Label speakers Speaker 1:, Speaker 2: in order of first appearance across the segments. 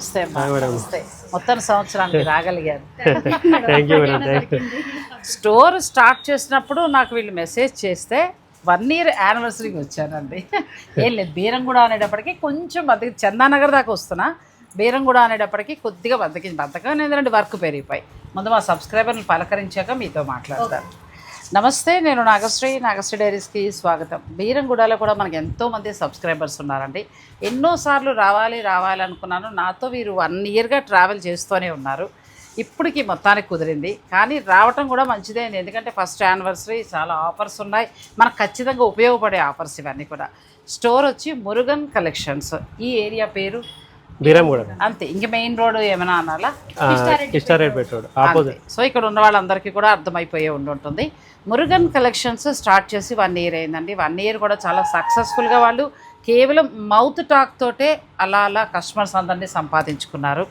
Speaker 1: నమస్తే అమ్మా. నమస్తే. మొత్తం సంవత్సరానికి రాగలిగాను. స్టోర్ స్టార్ట్ చేసినప్పుడు నాకు వీళ్ళు మెసేజ్ చేస్తే 1 year యానివర్సరీకి వచ్చానండి. ఏం లేదు, బీరంగూడ అనేటప్పటికి కొంచెం చందానగర్ దాకా వస్తున్నా. బీరంగూడ అనేటప్పటికి కొద్దిగా బద్దకం ఏంటంటే వర్క్ పెరిగిపోయి ముందు మా సబ్స్క్రైబర్ని పలకరించాక మీతో మాట్లాడతాను. నమస్తే, నేను నాగశ్రీ డైరీస్కి స్వాగతం. బీరంగూడలో కూడా మనకి ఎంతోమంది సబ్స్క్రైబర్స్ ఉన్నారండి. ఎన్నోసార్లు రావాలి అనుకున్నాను. నాతో వీరు 1 yearగా ట్రావెల్ చేస్తూనే ఉన్నారు. ఇప్పటికి మొత్తానికి కుదిరింది. కానీ రావటం కూడా మంచిదే, ఎందుకంటే ఫస్ట్ యానివర్సరీ, చాలా ఆఫర్స్ ఉన్నాయి, మనకు ఖచ్చితంగా ఉపయోగపడే ఆఫర్స్ ఇవన్నీ కూడా. స్టోర్ వచ్చి మురుగన్ కలెక్షన్స్. ఈ ఏరియా పేరు
Speaker 2: బీరంగూడ
Speaker 1: అంతే. ఇంక మెయిన్ రోడ్ ఏమైనా అనాలా? సో ఇక్కడ ఉన్న వాళ్ళందరికీ కూడా అర్థమైపోయే ఉంటుంది. మురుగన్ కలెక్షన్స్ స్టార్ట్ చేసి 1 year అయిందండి. 1 year కూడా చాలా సక్సెస్ఫుల్గా వాళ్ళు కేవలం మౌత్ టాక్ తోటే అలా కస్టమర్స్ అందరినీ సంపాదించుకున్నారు.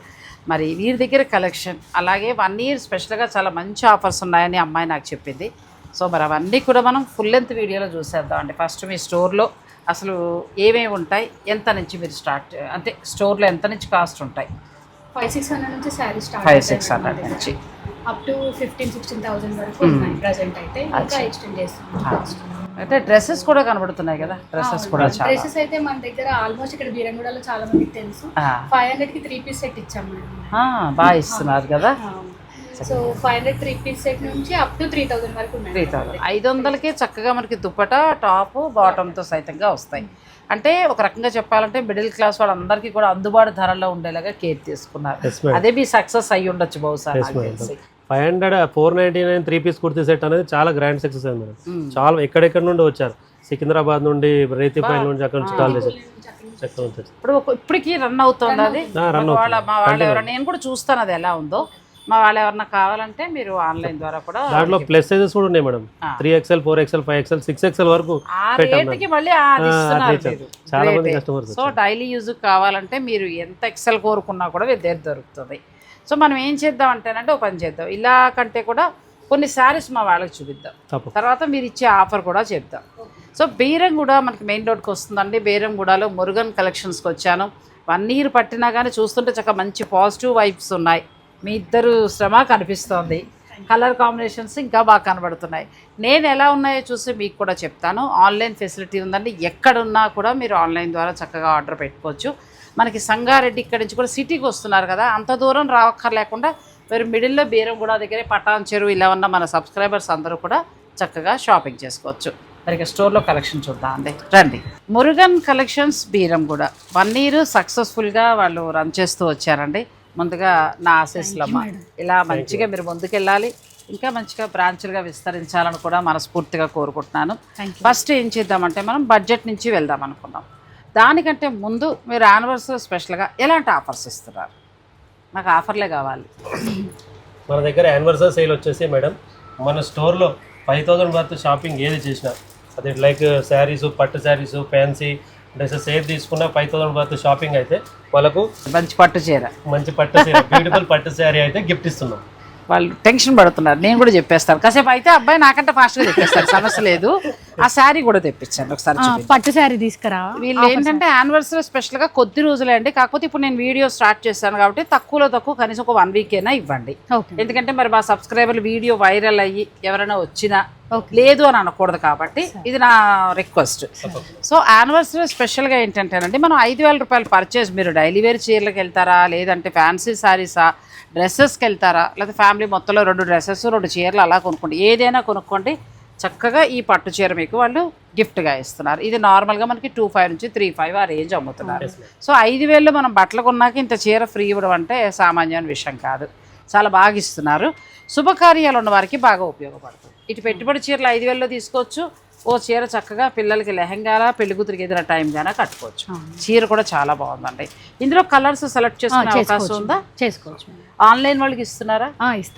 Speaker 1: మరి వీరి దగ్గర కలెక్షన్ అలాగే 1 year స్పెషల్గా చాలా మంచి ఆఫర్స్ ఉన్నాయని అమ్మాయి నాకు చెప్పింది. సో మరి అవన్నీ కూడా మనం ఫుల్ లెంత్ వీడియోలో చూసేద్దామండి. ఫస్ట్ మీ స్టోర్లో అసలు ఏమేమి ఉంటాయి, ఎంత నుంచి మీరు స్టార్ట్, అంటే స్టోర్లో ఎంత నుంచి కాస్ట్ ఉంటాయి?
Speaker 3: 500-600 నుంచి శారీ స్టార్ట్
Speaker 1: 500-600 నుంచి
Speaker 3: అప్ టు 15,000-16,000 వరకు ఉన్నాయి ప్రెజెంట్ అయితే. ఇంకా ఎక్స్టెండ్ చేస్తున్నాం.
Speaker 1: అయితే డ్రెస్సెస్ కూడా కనబడుతున్నాయి కదా, డ్రెస్సెస్ కూడా చాలా.
Speaker 3: డ్రెస్సెస్ అయితే మన దగ్గర ఆల్మోస్ట్ ఇక్కడ బీరంగూడలో చాలా మందికి తెలుసు. 500కి 3-piece సెట్ ఇచ్చాము.
Speaker 1: బాగా ఇస్తున్నారు కదా.
Speaker 3: సో 500 3-piece సెట్ నుంచి అప్ టు 3,000 వరకు ఉన్నాయి.
Speaker 1: 3,000 500కే చక్కగా మనకి దుప్పట, టాప్, బాటంతో సైతంగా వస్తాయి. అంటే ఒక రకంగా చెప్పాలంటే మిడిల్ క్లాస్ వాళ్ళందరికీ కూడా అందుబాటు ధరల్లో ఉండేలాగా కేర్ తీసుకున్నారు. అదే మీ సక్సెస్ అయ్యి ఉండొచ్చు బహుశా.
Speaker 2: 500 499 3-piece కుర్తీ సెట్ అనేది చాలా గ్రాండ్ సక్సెస్ అయింది మేడం. చాలా ఎక్కడెక్కడ నుండి వచ్చారు, సికింద్రాబాద్ నుండి, రేతిపల్లి నుంచి, అక్కడ నుంచి కాల్ చేశారు.
Speaker 1: ఇప్పటికి రన్ అవుతుంది అది. మా వాళ్ళు ఎవరైనా, నేను కూడా చూస్తాను అది ఎలా ఉందో. మా వాళ్ళు ఎవరన్నా కావాలంటే మీరు ఆన్లైన్ ద్వారా కూడా, దాంట్లో
Speaker 2: ప్లస్ సైజెస్ కూడా ఉన్నాయి madam. 3XL 4XL 5XL 6XL వరకు
Speaker 1: మళ్ళీ చాలా మంది కస్టమర్స్. సో డైలీ యూజ్ కావాలంటే మీరు ఎంత ఎక్సెల్ కోరుకున్నా కూడా మీ దగ్గర దొరుకుతుంది. సో మనం ఏం చేద్దాం అంటేనంటే ఓ పని చేద్దాం, ఇలా కంటే కూడా కొన్ని శారీస్ మా వాళ్ళకి చూపిద్దాం, తర్వాత మీరు ఇచ్చే ఆఫర్ కూడా చెప్దాం. సో బీరంగూడ మనకి మెయిన్ రోడ్కి వస్తుందండి. బీరంగూడలో మురుగన్ కలెక్షన్స్కి వచ్చాను. 1 year పట్టినా కానీ చూస్తుంటే చక్కగా మంచి పాజిటివ్ వైబ్స్ ఉన్నాయి. మీ ఇద్దరు శ్రమ కనిపిస్తోంది. కలర్ కాంబినేషన్స్ ఇంకా బాగా కనబడుతున్నాయి. నేను ఎలా ఉన్నాయో చూసి మీకు కూడా చెప్తాను. ఆన్లైన్ ఫెసిలిటీ ఉందండి, ఎక్కడున్నా కూడా మీరు ఆన్లైన్ ద్వారా చక్కగా ఆర్డర్ పెట్టుకోవచ్చు. మనకి సంగారెడ్డి ఇక్కడి నుంచి కూడా సిటీకి వస్తున్నారు కదా, అంత దూరం రావక్కర్లేకుండా మీరు మిడిల్లో బీరంగూడ దగ్గరే పటాన్ చెరువు ఇలా ఉన్న మన సబ్స్క్రైబర్స్ అందరూ కూడా చక్కగా షాపింగ్ చేసుకోవచ్చు. మరి స్టోర్లో కలెక్షన్ చూద్దాం అండి, రండి. మురుగన్ కలెక్షన్స్ బీరంగూడ 1 year సక్సెస్ఫుల్గా వాళ్ళు రన్ చేస్తూ వచ్చారండి. ముందుగా నా ఆశీస్సులమ్మ, ఇలా మంచిగా మీరు ముందుకెళ్ళాలి, ఇంకా మంచిగా బ్రాంచులుగా విస్తరించాలని కూడా మనస్ఫూర్తిగా కోరుకుంటున్నాను. ఫస్ట్ ఏం చేద్దామంటే మనం బడ్జెట్ నుంచి వెళ్దాం అనుకున్నాం. దానికంటే ముందు మీరు యానివర్సరీ స్పెషల్గా ఎలాంటి ఆఫర్స్ ఇస్తున్నారు? నాకు ఆఫర్లే కావాలి.
Speaker 2: మన దగ్గర యానివర్సరీ సేల్ వచ్చేసి మేడం, మన స్టోర్లో 5,000 వర్త్ షాపింగ్ ఏది చేసినా, అది లైక్ శారీసు, పట్టు శారీసు, ఫ్యాన్సీ డ్రెస్సెస్ ఏది తీసుకున్నా 5,000 వర్త్ షాపింగ్ అయితే వాళ్ళకు
Speaker 1: మంచి పట్టు చీర,
Speaker 2: బ్యూటిఫుల్ పట్టు శారీ అయితే గిఫ్ట్ ఇస్తున్నాం.
Speaker 1: వాళ్ళు టెన్షన్ పడుతున్నారు, నేను కూడా చెప్పేస్తాను కాసేపు. అయితే అబ్బాయి నాకంటే ఫాస్ట్గా చెప్పేస్తారు, సమస్య లేదు. ఆ శారీ కూడా తెప్పించాను ఒకసారి,
Speaker 3: పట్టు శారీ తీసుకురా.
Speaker 1: వీళ్ళు ఏంటంటే యానివర్సరీ స్పెషల్గా కొద్ది రోజులే అండి, కాకపోతే ఇప్పుడు నేను వీడియో స్టార్ట్ చేశాను కాబట్టి తక్కువ కనీసం ఒక 1 week అయినా ఇవ్వండి. ఎందుకంటే మరి మా సబ్స్క్రైబర్లు వీడియో వైరల్ అయ్యి ఎవరైనా వచ్చినా లేదు అని అనకూడదు కాబట్టి ఇది నా రిక్వెస్ట్. సో యానివర్సరీ స్పెషల్గా ఏంటంటేనండి, మనం 5,000 రూపాయలు పర్చేస్, మీరు డైలీ వేర్ చీరలకు వెళ్తారా, లేదంటే ఫ్యాన్సీ శారీసా, డ్రెస్సెస్కి వెళ్తారా, లేదా ఫ్యామిలీ మొత్తంలో 2 డ్రెస్సెస్ 2 చీరలు అలా కొనుక్కోండి, ఏదైనా కొనుక్కోండి. చక్కగా ఈ పట్టు చీర మీకు వాళ్ళు గిఫ్ట్గా ఇస్తున్నారు. ఇది నార్మల్గా మనకి 2,500 నుంచి 3,500 ఆ రేంజ్ అమ్ముతున్నారు. సో 5,000లో మనం బట్టలు కొన్నాక ఇంత చీర ఫ్రీ ఇవ్వడం అంటే సామాన్యమైన విషయం కాదు, చాలా బాగా ఇస్తున్నారు. శుభకార్యాలు ఉన్న వారికి బాగా ఉపయోగపడుతుంది. ఇటు పెట్టుబడి చీరలు 5,000లో తీసుకోవచ్చు. ఓ చీర చక్కగా పిల్లలకి లెహంగాలా, పెళ్లి కూతురికి ఏదైనా టైం గానా కట్టుకోవచ్చు. చీర కూడా చాలా బాగుందండి. ఇందులో కలర్స్ సెలెక్ట్ చేసుకునే అవకాశం ఉందా?
Speaker 3: చేసుకోవచ్చు.
Speaker 1: ఆన్లైన్ వాళ్ళకి ఇస్తున్నారా?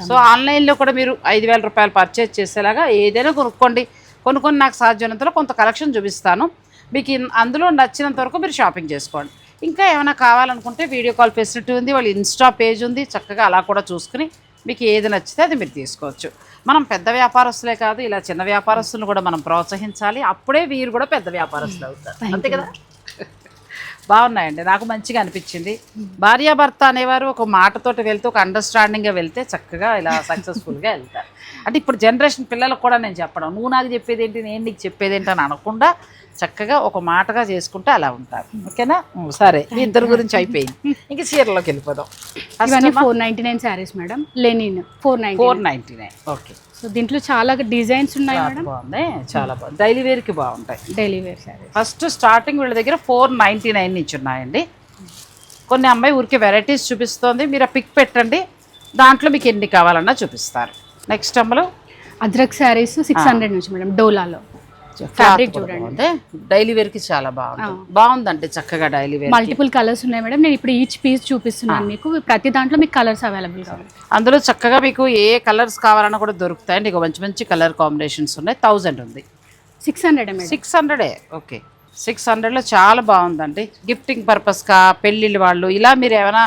Speaker 1: సో ఆన్లైన్లో కూడా మీరు 5,000 రూపాయలు పర్చేజ్ చేసేలాగా ఏదైనా కొనుక్కొని నాకు సాధ్యమైనంతలో కొంత కలెక్షన్ చూపిస్తాను. మీకు అందులో నచ్చినంత వరకు మీరు షాపింగ్ చేసుకోండి. ఇంకా ఏమైనా కావాలనుకుంటే వీడియో కాల్ ఫెసిలిటీ ఉంది, వాళ్ళ ఇన్స్టా పేజ్ ఉంది, చక్కగా అలా కూడా చూసుకుని మీకు ఏది నచ్చితే అది మీరు తీసుకోవచ్చు. మనం పెద్ద వ్యాపారస్తులే కాదు, ఇలా చిన్న వ్యాపారస్తులను కూడా మనం ప్రోత్సహించాలి. అప్పుడే వీరు కూడా పెద్ద వ్యాపారస్తులు అవుతారు, అంతే కదా. బాగున్నాయండి, నాకు మంచిగా అనిపించింది. భార్యాభర్త అనేవారు ఒక మాటతోటి వెళ్తే, ఒక అండర్స్టాండింగ్గా వెళ్తే చక్కగా ఇలా సక్సెస్ఫుల్గా వెళ్తారు. అంటే ఇప్పుడు జనరేషన్ పిల్లలకు కూడా నేను చెప్పడం, నువ్వు నాకు చెప్పేది ఏంటి, నేను నీకు చెప్పేది ఏంటి అని అనకుండా చక్కగా ఒక మాటగా చేసుకుంటే అలా ఉంటారు. ఓకేనా? సరే, మీ ఇద్దరి గురించి అయిపోయింది. ఇంక చీరలోకి వెళ్ళిపోదాం.
Speaker 3: ఇవన్నీ 499 saris madam. Linen
Speaker 1: 499. Okay.
Speaker 3: So దీంట్లో చాలా డిజైన్స్ ఉన్నాయి మేడం.
Speaker 1: బాగుంది, చాలా బాగుంది. డైలీ వేర్కి బాగుంటాయి.
Speaker 3: Daily wear saris
Speaker 1: first starting వీళ్ళ దగ్గర 499 నుంచి ఉన్నాయండి. కొన్ని అమ్మాయి ఊరికి వెరైటీస్ చూపిస్తోంది, మీరు ఆ పిక్ పెట్టండి, దాంట్లో మీకు ఎన్ని కావాలన్నా చూపిస్తారు. నెక్స్ట్ అమ్మలు
Speaker 3: అజ్రక్ శారీస్ 600 నుంచి మేడం. డోలాలో ఫ్యాబ్రిక్ చూడండి,
Speaker 1: డైలీ వేర్కి చాలా బాగుంటుంది. బాగుందండి, చక్కగా డైలీ వేర్.
Speaker 3: మల్టిపుల్ కలర్స్ ఉన్నాయి మేడం. నేను ఇప్పుడు ఈచ్ పీస్ చూపిస్తున్నాను మీకు. ప్రతి దాంట్లో మీకు కలర్స్ అవైలబుల్ కావాలి.
Speaker 1: అందులో చక్కగా మీకు ఏ కలర్స్ కావాలన్నా కూడా దొరుకుతాయండి. ఇక మంచి మంచి కలర్ కాంబినేషన్స్ ఉన్నాయి. 1000 ఉంది.
Speaker 3: 600 మేడం.
Speaker 1: 600. ఓకే. 600లో చాలా బాగుందండి. గిఫ్టింగ్ పర్పస్గా పెళ్ళిళ్ళు వాళ్ళు ఇలా మీరు ఏమైనా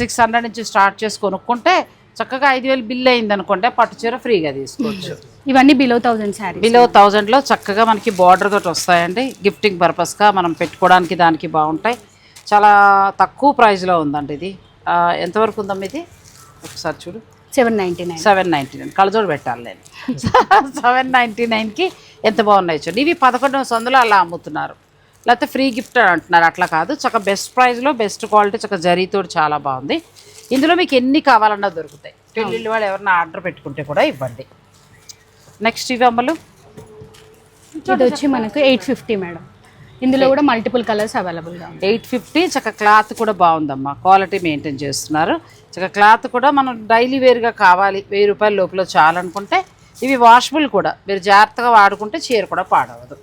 Speaker 1: 600 నుంచి స్టార్ట్ చేసి కొనుక్కుంటే చక్కగా 5000 బిల్ అయింది అనుకుంటే పట్టు చీర ఫ్రీగా తీసుకోవచ్చు.
Speaker 3: ఇవన్నీ బిలో 1000 శారీ.
Speaker 1: బిలో 1000లో చక్కగా మనకి బార్డర్ తోటి వస్తాయండి. గిఫ్టింగ్ పర్పస్గా మనం పెట్టుకోవడానికి దానికి బాగుంటాయి. చాలా తక్కువ ప్రైస్లో ఉందండి ఇది. ఎంతవరకు ఉందమ్మా ఇది? ఒకసారి చూడు.
Speaker 3: 799.
Speaker 1: 799. కళ్ళజోడు పెట్టాలి నేను. 799కి ఎంత బాగున్నాయి చూడండి. ఇవి 1100 అలా అమ్ముతున్నారు, లేకపోతే ఫ్రీ గిఫ్ట్ అని అంటున్నారు. అట్లా కాదు, చక్కగా బెస్ట్ ప్రైస్లో బెస్ట్ క్వాలిటీ, చక్కగా జరీతోటి చాలా బాగుంది. ఇందులో మీకు ఎన్ని కావాలన్నా దొరుకుతాయి. పెళ్ళిళ్ళు వాళ్ళు ఎవరైనా ఆర్డర్ పెట్టుకుంటే కూడా ఇవ్వండి. నెక్స్ట్ ఇవి అమ్మలు,
Speaker 3: ఇది వచ్చి మనకు 850 మేడం. ఇందులో కూడా మల్టిపుల్ కలర్స్ అవైలబుల్గా ఉంది.
Speaker 1: 850. చక్కగా క్లాత్ కూడా బాగుందమ్మా, క్వాలిటీ మెయింటైన్ చేస్తున్నారు. చక్కగా క్లాత్ కూడా మనం డైలీ వేర్గా కావాలి, 1000 రూపాయల లోపల చాలనుకుంటే ఇవి వాషబుల్ కూడా, మీరు జాగ్రత్తగా వాడుకుంటే చీర కూడా పాడవదు.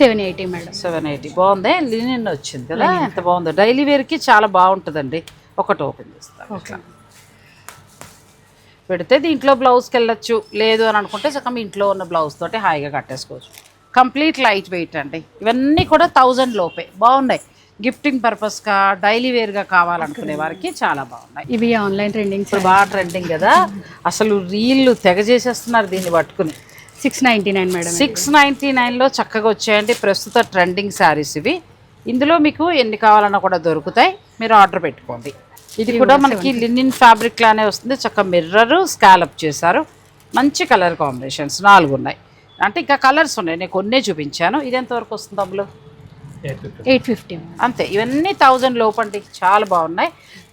Speaker 3: 780 మేడం.
Speaker 1: 780. బాగుంది. లినిన్ వచ్చింది కదా, ఎంత బాగుందో. డైలీ వేర్కి చాలా బాగుంటుందండి. ఒకటి ఓపెన్ చేస్తాను.
Speaker 3: ఓకే.
Speaker 1: పెడితే దీంట్లో బ్లౌజ్కి వెళ్ళొచ్చు, లేదు అని అనుకుంటే చక్కగా ఇంట్లో ఉన్న బ్లౌజ్ తోటి హాయిగా కట్టేసుకోవచ్చు. కంప్లీట్ లైట్ వెయిట్ అండి. ఇవన్నీ కూడా 1000 లోపే. బాగున్నాయి. గిఫ్టింగ్ పర్పస్గా డైలీ వేర్గా కావాలనుకునే వారికి చాలా బాగున్నాయి.
Speaker 3: ఇవి ఆన్లైన్ ట్రెండింగ్,
Speaker 1: ఇప్పుడు బాగా ట్రెండింగ్ కదా, అసలు రీళ్ళు తెగ చేసేస్తున్నారు దీన్ని పట్టుకుని.
Speaker 3: 699 మేడం.
Speaker 1: 699లో చక్కగా వచ్చాయండి ప్రస్తుత ట్రెండింగ్ శారీస్ ఇవి. ఇందులో మీకు ఎన్ని కావాలన్నా కూడా దొరుకుతాయి, మీరు ఆర్డర్ పెట్టుకోండి. ఇది కూడా మనకి లినిన్ ఫ్యాబ్రిక్ లానే వస్తుంది. చక్కగా మిర్రర్ స్కాలప్ చేశారు. మంచి కలర్ కాంబినేషన్స్ 4 ఉన్నాయి. అంటే ఇంకా కలర్స్ ఉన్నాయి, నేను కొన్నే చూపించాను. ఇది ఎంతవరకు వస్తుంది అమ్ములు?
Speaker 3: 850.
Speaker 1: అంతే. ఇవన్నీ 1000 లోపు అండి, చాలా బాగున్నాయి.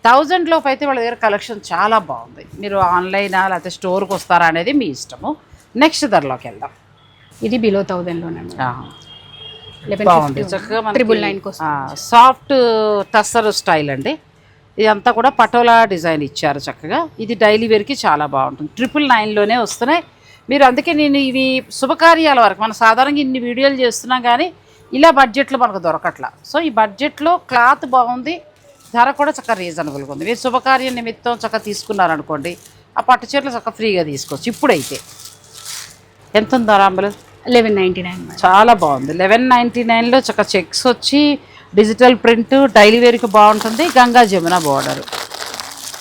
Speaker 1: 1000 లోపు అయితే వాళ్ళ దగ్గర కలెక్షన్ చాలా బాగుంది. మీరు ఆన్లైనా లేకపోతే స్టోర్కి వస్తారా అనేది మీ ఇష్టము. నెక్స్ట్ ధరలోకి వెళ్దాం.
Speaker 3: ఇది బిలో 1000లోనే
Speaker 1: బాగుంది. చక్కగా
Speaker 3: 999
Speaker 1: సాఫ్ట్ టస్సర్ స్టైల్ అండి. ఇదంతా కూడా పటోలా డిజైన్ ఇచ్చారు చక్కగా. ఇది డైలీ వేర్కి చాలా బాగుంటుంది. 999లోనే వస్తున్నాయి. మీరు అందుకే నేను ఇవి శుభకార్యాల వరకు, మనం సాధారణంగా ఇన్ని వీడియోలు చేస్తున్నాం కానీ ఇలా బడ్జెట్లో మనకు దొరకట్లా. సో ఈ బడ్జెట్లో క్లాత్ బాగుంది, ధర కూడా చక్కగా రీజనబుల్గా ఉంది. మీరు శుభకార్య నిమిత్తం చక్కగా తీసుకున్నారనుకోండి, ఆ పట్టు చీరలు చక్కగా ఫ్రీగా తీసుకోవచ్చు. ఇప్పుడైతే ఎంత ఉందో రాంబులు?
Speaker 3: 1199.
Speaker 1: చాలా బాగుంది. 1199లో చక్కగా చెక్స్ వచ్చి డిజిటల్ ప్రింట్, డైలీ వేర్కి బాగుంటుంది. గంగా జమున బార్డర్.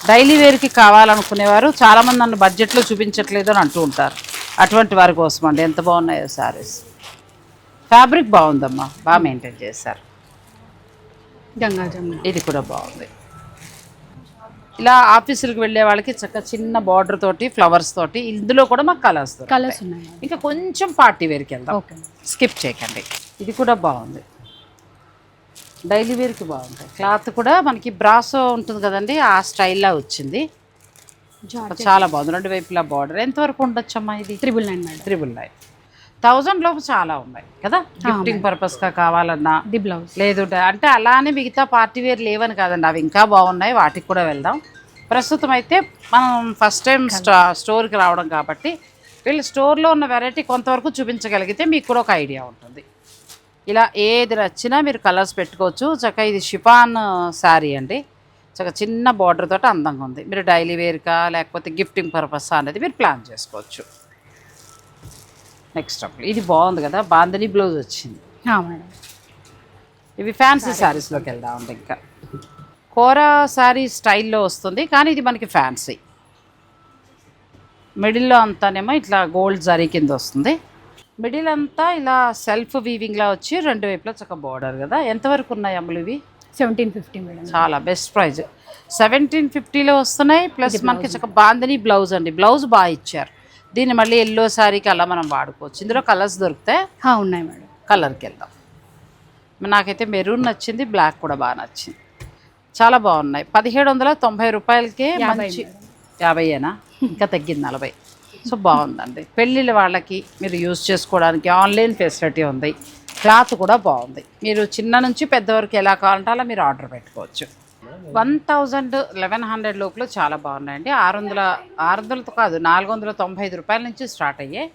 Speaker 1: డైలీ వేర్కి కావాలనుకునేవారు చాలామంది నన్ను బడ్జెట్లో చూపించట్లేదు అని అంటూ ఉంటారు. అటువంటి వారి కోసం అండి. ఎంత బాగున్నాయో శారీస్. ఫ్యాబ్రిక్ బాగుందమ్మా, బాగా మెయింటైన్ చేశారు.
Speaker 3: గంగా జమున
Speaker 1: ఇది కూడా బాగుంది. ఇలా ఆఫీసులకు వెళ్ళే వాళ్ళకి చక్కగా చిన్న బార్డర్ తోటి, ఫ్లవర్స్ తోటి. ఇందులో కూడా మాకు కలర్స్
Speaker 3: ఉన్నాయి.
Speaker 1: ఇంకా కొంచెం పార్టీ వేర్కి వెళ్దాం.
Speaker 3: ఓకే,
Speaker 1: స్కిప్ చేయకండి. ఇది కూడా బాగుంది, డైలీ వేర్కి బాగుంటాయి. క్లాత్ కూడా మనకి బ్రాసో ఉంటుంది కదండి, ఆ స్టైల్లో వచ్చింది. చాలా బాగుంది. 2 వైపులా బార్డర్. ఎంతవరకు ఉండొచ్చమ్మా ఇది?
Speaker 3: 999 మేడం.
Speaker 1: 999. 1000 లోపు చాలా ఉన్నాయి కదా, గిఫ్టింగ్ పర్పస్గా కావాలన్నా.
Speaker 3: ది బ్లౌజ్
Speaker 1: లేదు అంటే అలానే మిగతా పార్టీ వేర్ లేవని కాదండి, అవి ఇంకా బాగున్నాయి, వాటికి కూడా వెళ్దాం. ప్రస్తుతం అయితే మనం ఫస్ట్ టైం స్టోర్కి రావడం కాబట్టి వీళ్ళు స్టోర్లో ఉన్న వెరైటీ కొంతవరకు చూపించగలిగితే మీకు కూడా ఒక ఐడియా ఉంటుంది. ఇలా ఏది నచ్చినా మీరు కలర్స్ పెట్టుకోవచ్చు. చక్కగా ఇది షిఫాన్ శారీ అండి. చక్కగా చిన్న బార్డర్ తోటి అందంగా ఉంది. మీరు డైలీ వేర్కా లేకపోతే గిఫ్టింగ్ పర్పస్ అనేది మీరు ప్లాన్ చేసుకోవచ్చు. నెక్స్ట్ ఇది బాగుంది కదా, బాందని బ్లౌజ్ వచ్చింది.
Speaker 3: మేడం.
Speaker 1: ఇవి ఫ్యాన్సీ శారీస్లోకి వెళ్దామండి. ఇంకా కోరా శారీ స్టైల్లో వస్తుంది కానీ ఇది మనకి ఫ్యాన్సీ. మిడిల్లో అంతానేమో ఇట్లా గోల్డ్ జరీ కింద వస్తుంది. మిడిల్ అంతా ఇలా సెల్ఫ్ వీవింగ్లా వచ్చి 2 వైపులా చక్కగా బార్డర్ కదా. ఎంతవరకు ఉన్నాయి అమ్ములు ఇవి?
Speaker 3: 1750 మేడం.
Speaker 1: చాలా బెస్ట్ ప్రైజ్. 1750లో వస్తున్నాయి. ప్లస్ మనకి చక్క బాందని బ్లౌజ్ అండి, బ్లౌజ్ బాగా ఇచ్చారు. దీన్ని మళ్ళీ ఎల్లో శారీకి అలా మనం వాడుకోవచ్చు. ఇందులో కలర్స్ దొరుకుతాయి.
Speaker 3: ఉన్నాయి మేడం.
Speaker 1: కలర్కి వెళ్దాం. నాకైతే మెరూన్ నచ్చింది, బ్లాక్ కూడా బాగా నచ్చింది. చాలా బాగున్నాయి. 1790 రూపాయలకే మంచి 50ఏనా, ఇంకా తగ్గింది 40. సో బాగుందండి. పెళ్ళిళ్ళ వాళ్ళకి మీరు యూజ్ చేసుకోవడానికి ఆన్లైన్ ఫెసిలిటీ ఉంది. క్లాత్ కూడా బాగుంది. మీరు చిన్న నుంచి పెద్ద వరకు ఎలా కావాలంటే అలా మీరు ఆర్డర్ పెట్టుకోవచ్చు. 1100 లోపల చాలా బాగున్నాయండి. 600తో కాదు, 495 రూపాయల నుంచి స్టార్ట్ అయ్యాయి.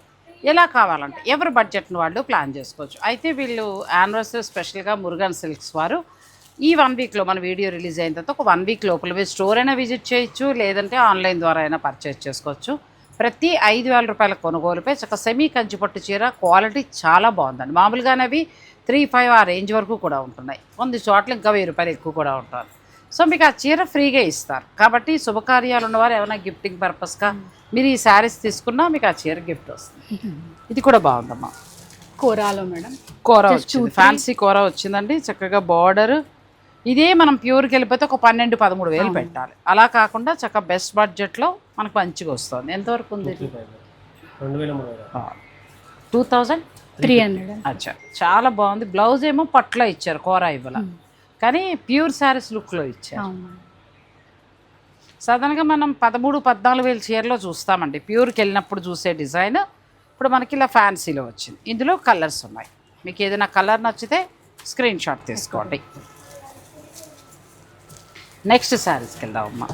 Speaker 1: ఎలా కావాలంటే ఎవరి బడ్జెట్ను వాళ్ళు ప్లాన్ చేసుకోవచ్చు. అయితే వీళ్ళు యానివర్సరీ స్పెషల్గా మురుగన్ సిల్క్స్ వారు ఈ 1 వీక్లో మన వీడియో రిలీజ్ అయిన తర్వాత ఒక 1 వీక్ లోపల మీరు స్టోర్ అయినా విజిట్ చేయొచ్చు, లేదంటే ఆన్లైన్ ద్వారా అయినా పర్చేజ్ చేసుకోవచ్చు. ప్రతి 5000 రూపాయల కొనుగోలుపై చక్క సెమీ కంచిపట్టు చీర క్వాలిటీ చాలా బాగుందండి. మామూలుగానే అవి 3-5 ఆ రేంజ్ వరకు కూడా ఉంటున్నాయి. కొన్ని చోట్ల ఇంకా 1000 రూపాయలు ఎక్కువ కూడా ఉంటారు. సో మీకు ఆ చీర ఫ్రీగా ఇస్తారు. కాబట్టి శుభకార్యాలు ఉన్నవారు ఏమైనా గిఫ్టింగ్ పర్పస్గా మీరు ఈ శారీస్ తీసుకున్నా మీకు ఆ చీర గిఫ్ట్ వస్తుంది. ఇది కూడా బాగుందమ్మా.
Speaker 3: కోరాలో మేడం,
Speaker 1: కూర వచ్చింది, ఫ్యాన్సీ కూర వచ్చిందండి. చక్కగా బార్డర్. ఇదే మనం ప్యూర్కి వెళ్ళిపోతే ఒక 12-13 వేలు పెట్టాలి. అలా కాకుండా చక్కగా బెస్ట్ బడ్జెట్లో మనకు మంచిగా వస్తుంది. ఎంతవరకు ఉంది?
Speaker 3: 2300.
Speaker 1: అచ్చా, చాలా బాగుంది. బ్లౌజ్ ఏమో పట్లో ఇచ్చారు, కూర ఇవ్వాల, కానీ ప్యూర్ శారీస్ లుక్లో ఇచ్చారు. సాధారణంగా మనం 13-14 వేలు చీరలో చూస్తామండి ప్యూర్కి వెళ్ళినప్పుడు చూసే డిజైన్. ఇప్పుడు మనకి ఇలా ఫ్యాన్సీలో వచ్చింది. ఇందులో కలర్స్ ఉన్నాయి. మీకు ఏదైనా కలర్ నచ్చితే స్క్రీన్ షాట్ తీసుకోండి. నెక్స్ట్ శారీస్కి వెళ్దామమ్మా.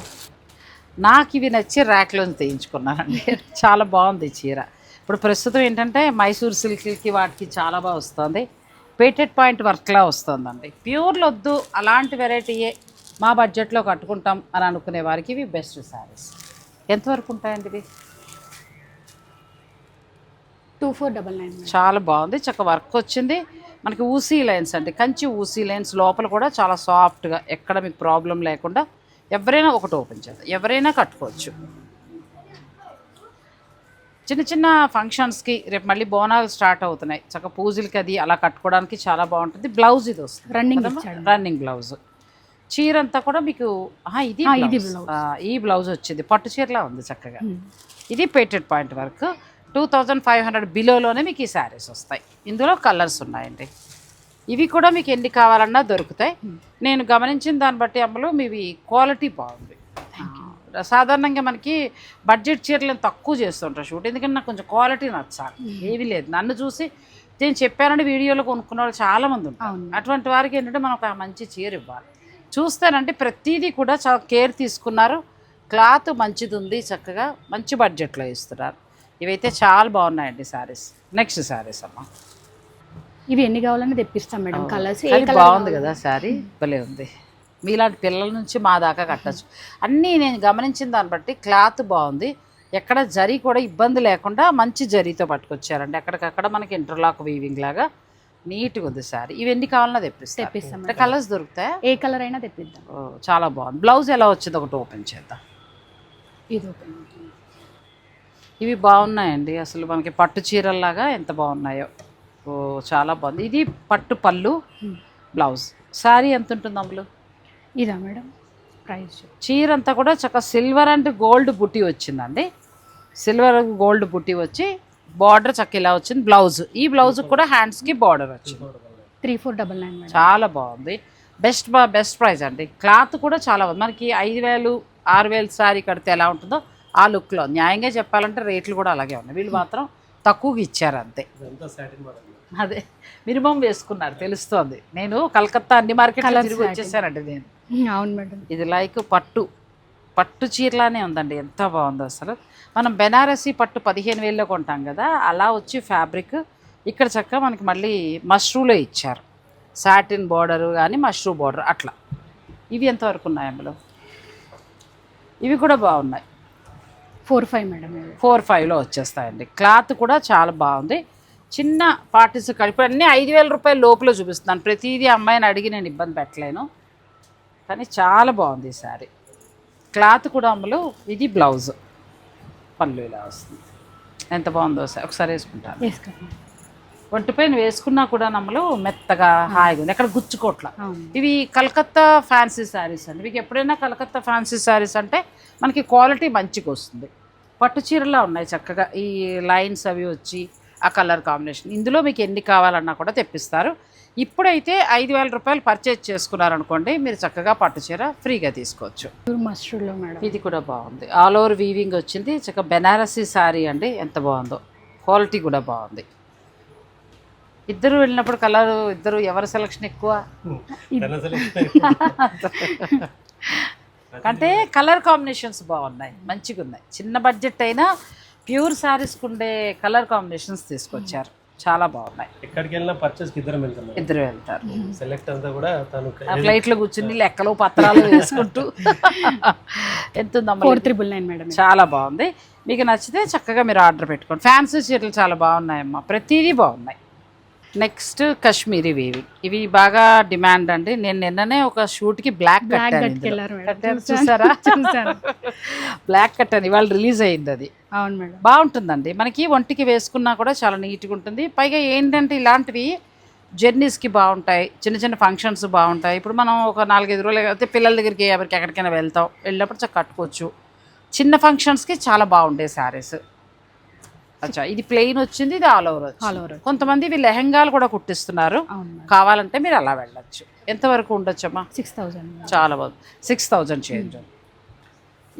Speaker 1: నాకు ఇవి నచ్చి ర్యాక్లో తీయించుకున్నానండి. చాలా బాగుంది చీర. ఇప్పుడు ప్రస్తుతం ఏంటంటే మైసూర్ సిల్క్కి వాటికి చాలా బాగా వస్తుంది. పేటెడ్ పాయింట్ వర్క్లా వస్తుందండి. ప్యూర్లో వద్దు, అలాంటి వెరైటీయే మా బడ్జెట్లో కట్టుకుంటాం అని అనుకునే వారికి ఇవి బెస్ట్ శారీస్. ఎంతవరకు ఉంటాయండి ఇవి?
Speaker 3: 2499.
Speaker 1: చాలా బాగుంది. చక్క వర్క్ వచ్చింది. మనకి ఊసీ లైన్స్ అండి, కంచి ఊసీ లైన్స్. లోపల కూడా చాలా సాఫ్ట్గా, ఎక్కడ మీకు ప్రాబ్లం లేకుండా ఎవరైనా ఒకటి ఓపెన్ చేద్దాం, ఎవరైనా కట్టుకోవచ్చు. చిన్న చిన్న ఫంక్షన్స్కి రేపు మళ్ళీ బోనాలు స్టార్ట్ అవుతున్నాయి, చక్క పూజలకి అది అలా కట్టుకోవడానికి చాలా బాగుంటుంది. బ్లౌజ్ ఇది వస్తుంది, రన్నింగ్ బ్లౌజ్. చీర అంతా కూడా మీకు ఇది ఈ బ్లౌజ్ వచ్చింది, పట్టు చీరలా ఉంది చక్కగా. ఇది పేటెడ్ పాయింట్ వర్క్. 2500 బిలోలోనే మీకు ఈ శారీస్ వస్తాయి. ఇందులో కలర్స్ ఉన్నాయండి. ఇవి కూడా మీకు ఎన్ని కావాలన్నా దొరుకుతాయి. నేను గమనించిన దాన్ని బట్టి అమ్మలో మీవి క్వాలిటీ బాగుంది. సాధారణంగా మనకి బడ్జెట్ చీరలను తక్కువ చేస్తుంటారు షూట్, ఎందుకంటే నాకు కొంచెం క్వాలిటీ నచ్చాలి. ఏమీ లేదు, నన్ను చూసి నేను చెప్పానంటే వీడియోలో కొనుక్కున్న వాళ్ళు చాలామంది ఉంటారు. అటువంటి వారికి ఏంటంటే మనం ఒక మంచి చీర ఇవ్వాలి. చూస్తానంటే ప్రతిదీ కూడా చాలా కేర్ తీసుకున్నారు. క్లాత్ మంచిది ఉంది, చక్కగా మంచి బడ్జెట్లో ఇస్తున్నారు. ఇవైతే చాలా బాగున్నాయండి శారీస్. నెక్స్ట్ శారీస్ అమ్మ.
Speaker 3: ఇవి ఎన్ని కావాలని తెప్పిస్తాం మేడం. కలర్స్
Speaker 1: బాగుంది కదా శారీ, భలే ఉంది. మీలాంటి పిల్లల నుంచి మా దాకా కట్టచ్చు. అన్నీ నేను గమనించిన దాన్ని బట్టి క్లాత్ బాగుంది. ఎక్కడ జరీ కూడా ఇబ్బంది లేకుండా మంచి జరీతో పట్టుకొచ్చారండి. అక్కడికక్కడ మనకి ఇంటర్లాక్ వీవింగ్ లాగా నీట్గా ఉంది శారీ. ఇవి ఎన్ని కావాలన్నా తెప్పిస్తాం. కలర్స్ దొరుకుతాయి,
Speaker 3: ఏ కలర్ అయినా తెప్పిద్దాం.
Speaker 1: చాలా బాగుంది. బ్లౌజ్ ఎలా వచ్చింది ఒకటి ఓపెన్ చేద్దాం.
Speaker 3: ఇది ఓపెన్.
Speaker 1: ఇవి బాగున్నాయండి, అసలు మనకి పట్టు చీరల్లాగా ఎంత బాగున్నాయో. చాలా బాగుంది. ఇది పట్టు పళ్ళు, బ్లౌజ్. శారీ ఎంత ఉంటుంది అమ్ములు?
Speaker 3: ఇదా మేడం ప్రైస్?
Speaker 1: చీర అంతా కూడా చక్కగా సిల్వర్ అండ్ గోల్డ్ బుట్టి వచ్చిందండి. సిల్వర్ గోల్డ్ బుట్టి వచ్చి బార్డర్ చక్క ఇలా వచ్చింది. బ్లౌజ్, ఈ బ్లౌజ్ కూడా హ్యాండ్స్కి బార్డర్ వచ్చింది.
Speaker 3: 3499.
Speaker 1: చాలా బాగుంది. బెస్ట్ ప్రైస్ అండి. క్లాత్ కూడా చాలా బాగుంది. మనకి 5000-6000 శారీ కడితే ఎలా ఉంటుందో ఆ లుక్లో. న్యాయంగా చెప్పాలంటే రేట్లు కూడా అలాగే ఉన్నాయి. వీళ్ళు మాత్రం తక్కువగా ఇచ్చారు అంతే. అదే మినిమం వేసుకున్నారు తెలుస్తోంది. నేను కలకత్తా అన్ని మార్కెట్లో తిరిగి వచ్చేసానండి నేను.
Speaker 3: అవును మేడం.
Speaker 1: ఇది లైక్ పట్టు చీరలానే ఉందండి, ఎంత బాగుందో అసలు. మనం బెనారసీ పట్టు 15,000లో కొంటాం కదా, అలా వచ్చి ఫ్యాబ్రిక్ ఇక్కడ చక్కగా మనకి మళ్ళీ మష్రూలో ఇచ్చారు. సాటిన్ బార్డరు కానీ మష్రూ బార్డర్ అట్లా. ఇవి ఎంతవరకు ఉన్నాయి అందులో? ఇవి కూడా బాగున్నాయి.
Speaker 3: 45 మేడం.
Speaker 1: 45లో వచ్చేస్తాయండి. క్లాత్ కూడా చాలా బాగుంది. చిన్న పార్టీస్ కలిపి అన్నీ 5000 రూపాయల లోపల చూపిస్తున్నాను. ప్రతిదీ అమ్మాయిని అడిగి నేను ఇబ్బంది పెట్టలేను, కానీ చాలా బాగుంది ఈ శారీ. క్లాత్ కూడా అమ్మలు. ఇది బ్లౌజ్, పళ్ళు ఇలా వస్తుంది. ఎంత బాగుందో ఒకసారి వేసుకుంటాను. ఒంటిపైన వేసుకున్నా కూడా నమ్మలు మెత్తగా హాయిగా ఉంది, ఎక్కడ గుచ్చుకోట్ల. ఇవి కలకత్తా ఫ్యాన్సీ శారీస్ అండి. మీకు ఎప్పుడైనా కలకత్తా ఫ్యాన్సీ శారీస్ అంటే మనకి క్వాలిటీ మంచిగా వస్తుంది. పట్టు చీరలా ఉన్నాయి చక్కగా, ఈ లైన్స్ అవి వచ్చి ఆ కలర్ కాంబినేషన్. ఇందులో మీకు ఎన్ని కావాలన్నా కూడా తెప్పిస్తారు. ఇప్పుడైతే 5,000 రూపాయలు పర్చేజ్ చేసుకున్నారనుకోండి, మీరు చక్కగా పట్టు చీర ఫ్రీగా తీసుకోవచ్చు.
Speaker 3: మస్టర్డ్లో మేడం
Speaker 1: ఇది కూడా బాగుంది, ఆల్ ఓవర్ వీవింగ్ వచ్చింది, చక్కగా బెనారసీ శారీ అండి. ఎంత బాగుందో, క్వాలిటీ కూడా బాగుంది. ఇద్దరు వెళ్ళినప్పుడు కలర్, ఇద్దరు ఎవరి సెలక్షన్ ఎక్కువ అంటే కలర్ కాంబినేషన్స్ బాగున్నాయి, మంచిగా ఉన్నాయి. చిన్న బడ్జెట్ అయినా ప్యూర్ శారీస్కి ఉండే కలర్ కాంబినేషన్స్ తీసుకొచ్చారు, చాలా బాగున్నాయి.
Speaker 2: ఎక్కడికి వెళ్ళినా పర్చేస్కి
Speaker 1: ఇద్దరు వెళ్తారు.
Speaker 2: సెలెక్ట్ అంతా కూడా తను
Speaker 1: ఫ్లైట్లో కూర్చుని లెక్కలు పత్రాలు వేసుకుంటూ ఎంత
Speaker 3: 4,999 మేడం.
Speaker 1: చాలా బాగుంది. మీకు నచ్చితే చక్కగా మీరు ఆర్డర్ పెట్టుకోండి. ఫ్యాన్సీ చీరలు చాలా బాగున్నాయమ్మా, ప్రతిదీ బాగున్నాయి. నెక్స్ట్ కాశ్మీరీ వీవింగ్, ఇవి బాగా డిమాండ్ అండి. నేను నిన్ననే ఒక షూట్కి బ్లాక్ కట్టాను, చూసారా? బ్లాక్ కట్టాను, ఇవాళ రిలీజ్ అయింది అది.
Speaker 3: అవును మేడం,
Speaker 1: బాగుంటుందండి. మనకి ఒంటికి వేసుకున్నా కూడా చాలా నీట్గా ఉంటుంది. పైగా ఏంటంటే ఇలాంటివి జర్నీస్కి బాగుంటాయి, చిన్న చిన్న ఫంక్షన్స్ బాగుంటాయి. ఇప్పుడు మనం ఒక 4-5 రోజులు అయితే పిల్లల దగ్గరికి ఎవరికి ఎక్కడికైనా వెళ్తాం, వెళ్ళినప్పుడు చక్కగా కట్టుకోవచ్చు. చిన్న ఫంక్షన్స్కి చాలా బాగుంటాయి శారీస్. అచ్చా, ఇది ప్లెయిన్ వచ్చింది, ఇది ఆల్ ఓవర్. కొంతమంది ఇవి లెహంగాలు కూడా కుట్టిస్తున్నారు, కావాలంటే మీరు అలా వెళ్ళచ్చు. ఎంతవరకు ఉండొచ్చమ్మా?
Speaker 3: 6,000.
Speaker 1: చాలా బాగుంది, 6,000 చేంజ్.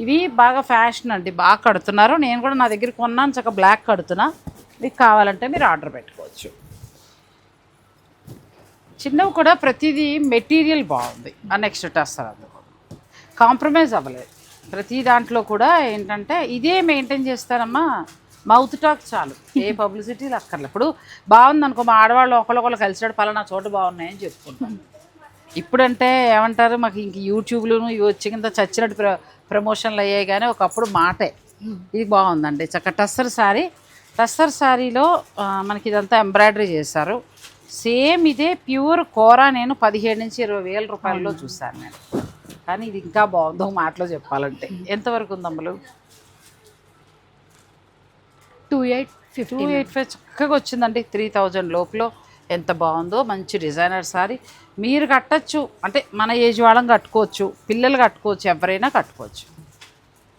Speaker 1: ఇవి బాగా ఫ్యాషన్ అండి, బాగా కడుతున్నారు. నేను కూడా నా దగ్గర కొన్నాను, చక్కగా బ్లాక్ కడుతున్నా. మీకు కావాలంటే మీరు ఆర్డర్ పెట్టుకోవచ్చు. చిన్నవి కూడా ప్రతిదీ మెటీరియల్ బాగుంది, నెక్స్ట్ టస్సర్ అందుకు కాంప్రమైజ్ అవ్వలేదు. ప్రతి దాంట్లో కూడా ఏంటంటే ఇదే మెయింటైన్ చేస్తారమ్మా, మౌత్ టాక్ చాలు, ఏ పబ్లిసిటీలు అక్కర్లేదు. ఇప్పుడు బాగుంది అనుకో, మా ఆడవాళ్ళు ఒకళ్ళొకళ్ళు కలిసాడు పలానా చోట బాగున్నాయని చెప్పుకుంటాం. ఇప్పుడంటే ఏమంటారు, మాకు ఇంక యూట్యూబ్లు ఇవి వచ్చి కింద చచ్చినట్టు ప్రమోషన్లు అయ్యాయి, కానీ ఒకప్పుడు మాటే. ఇది బాగుందండి, చక్క టస్సర్ శారీ. టస్సర్ శారీలో మనకి ఇదంతా ఎంబ్రాయిడరీ చేశారు. సేమ్ ఇదే ప్యూర్ కోరా నేను 17,000 నుంచి 20,000 రూపాయల్లో చూశాను నేను, కానీ ఇది ఇంకా బాగుందో మాటలో చెప్పాలంటే. ఎంతవరకు ఉందమ్మలు?
Speaker 3: 2,850
Speaker 1: చక్కగా వచ్చిందండి. 3,000 లోపల ఎంత బాగుందో, మంచి డిజైనర్ శారీ. మీరు కట్టచ్చు అంటే మన ఏజ్ వాళ్ళం కట్టుకోవచ్చు, పిల్లలు కట్టుకోవచ్చు, ఎవరైనా కట్టుకోవచ్చు.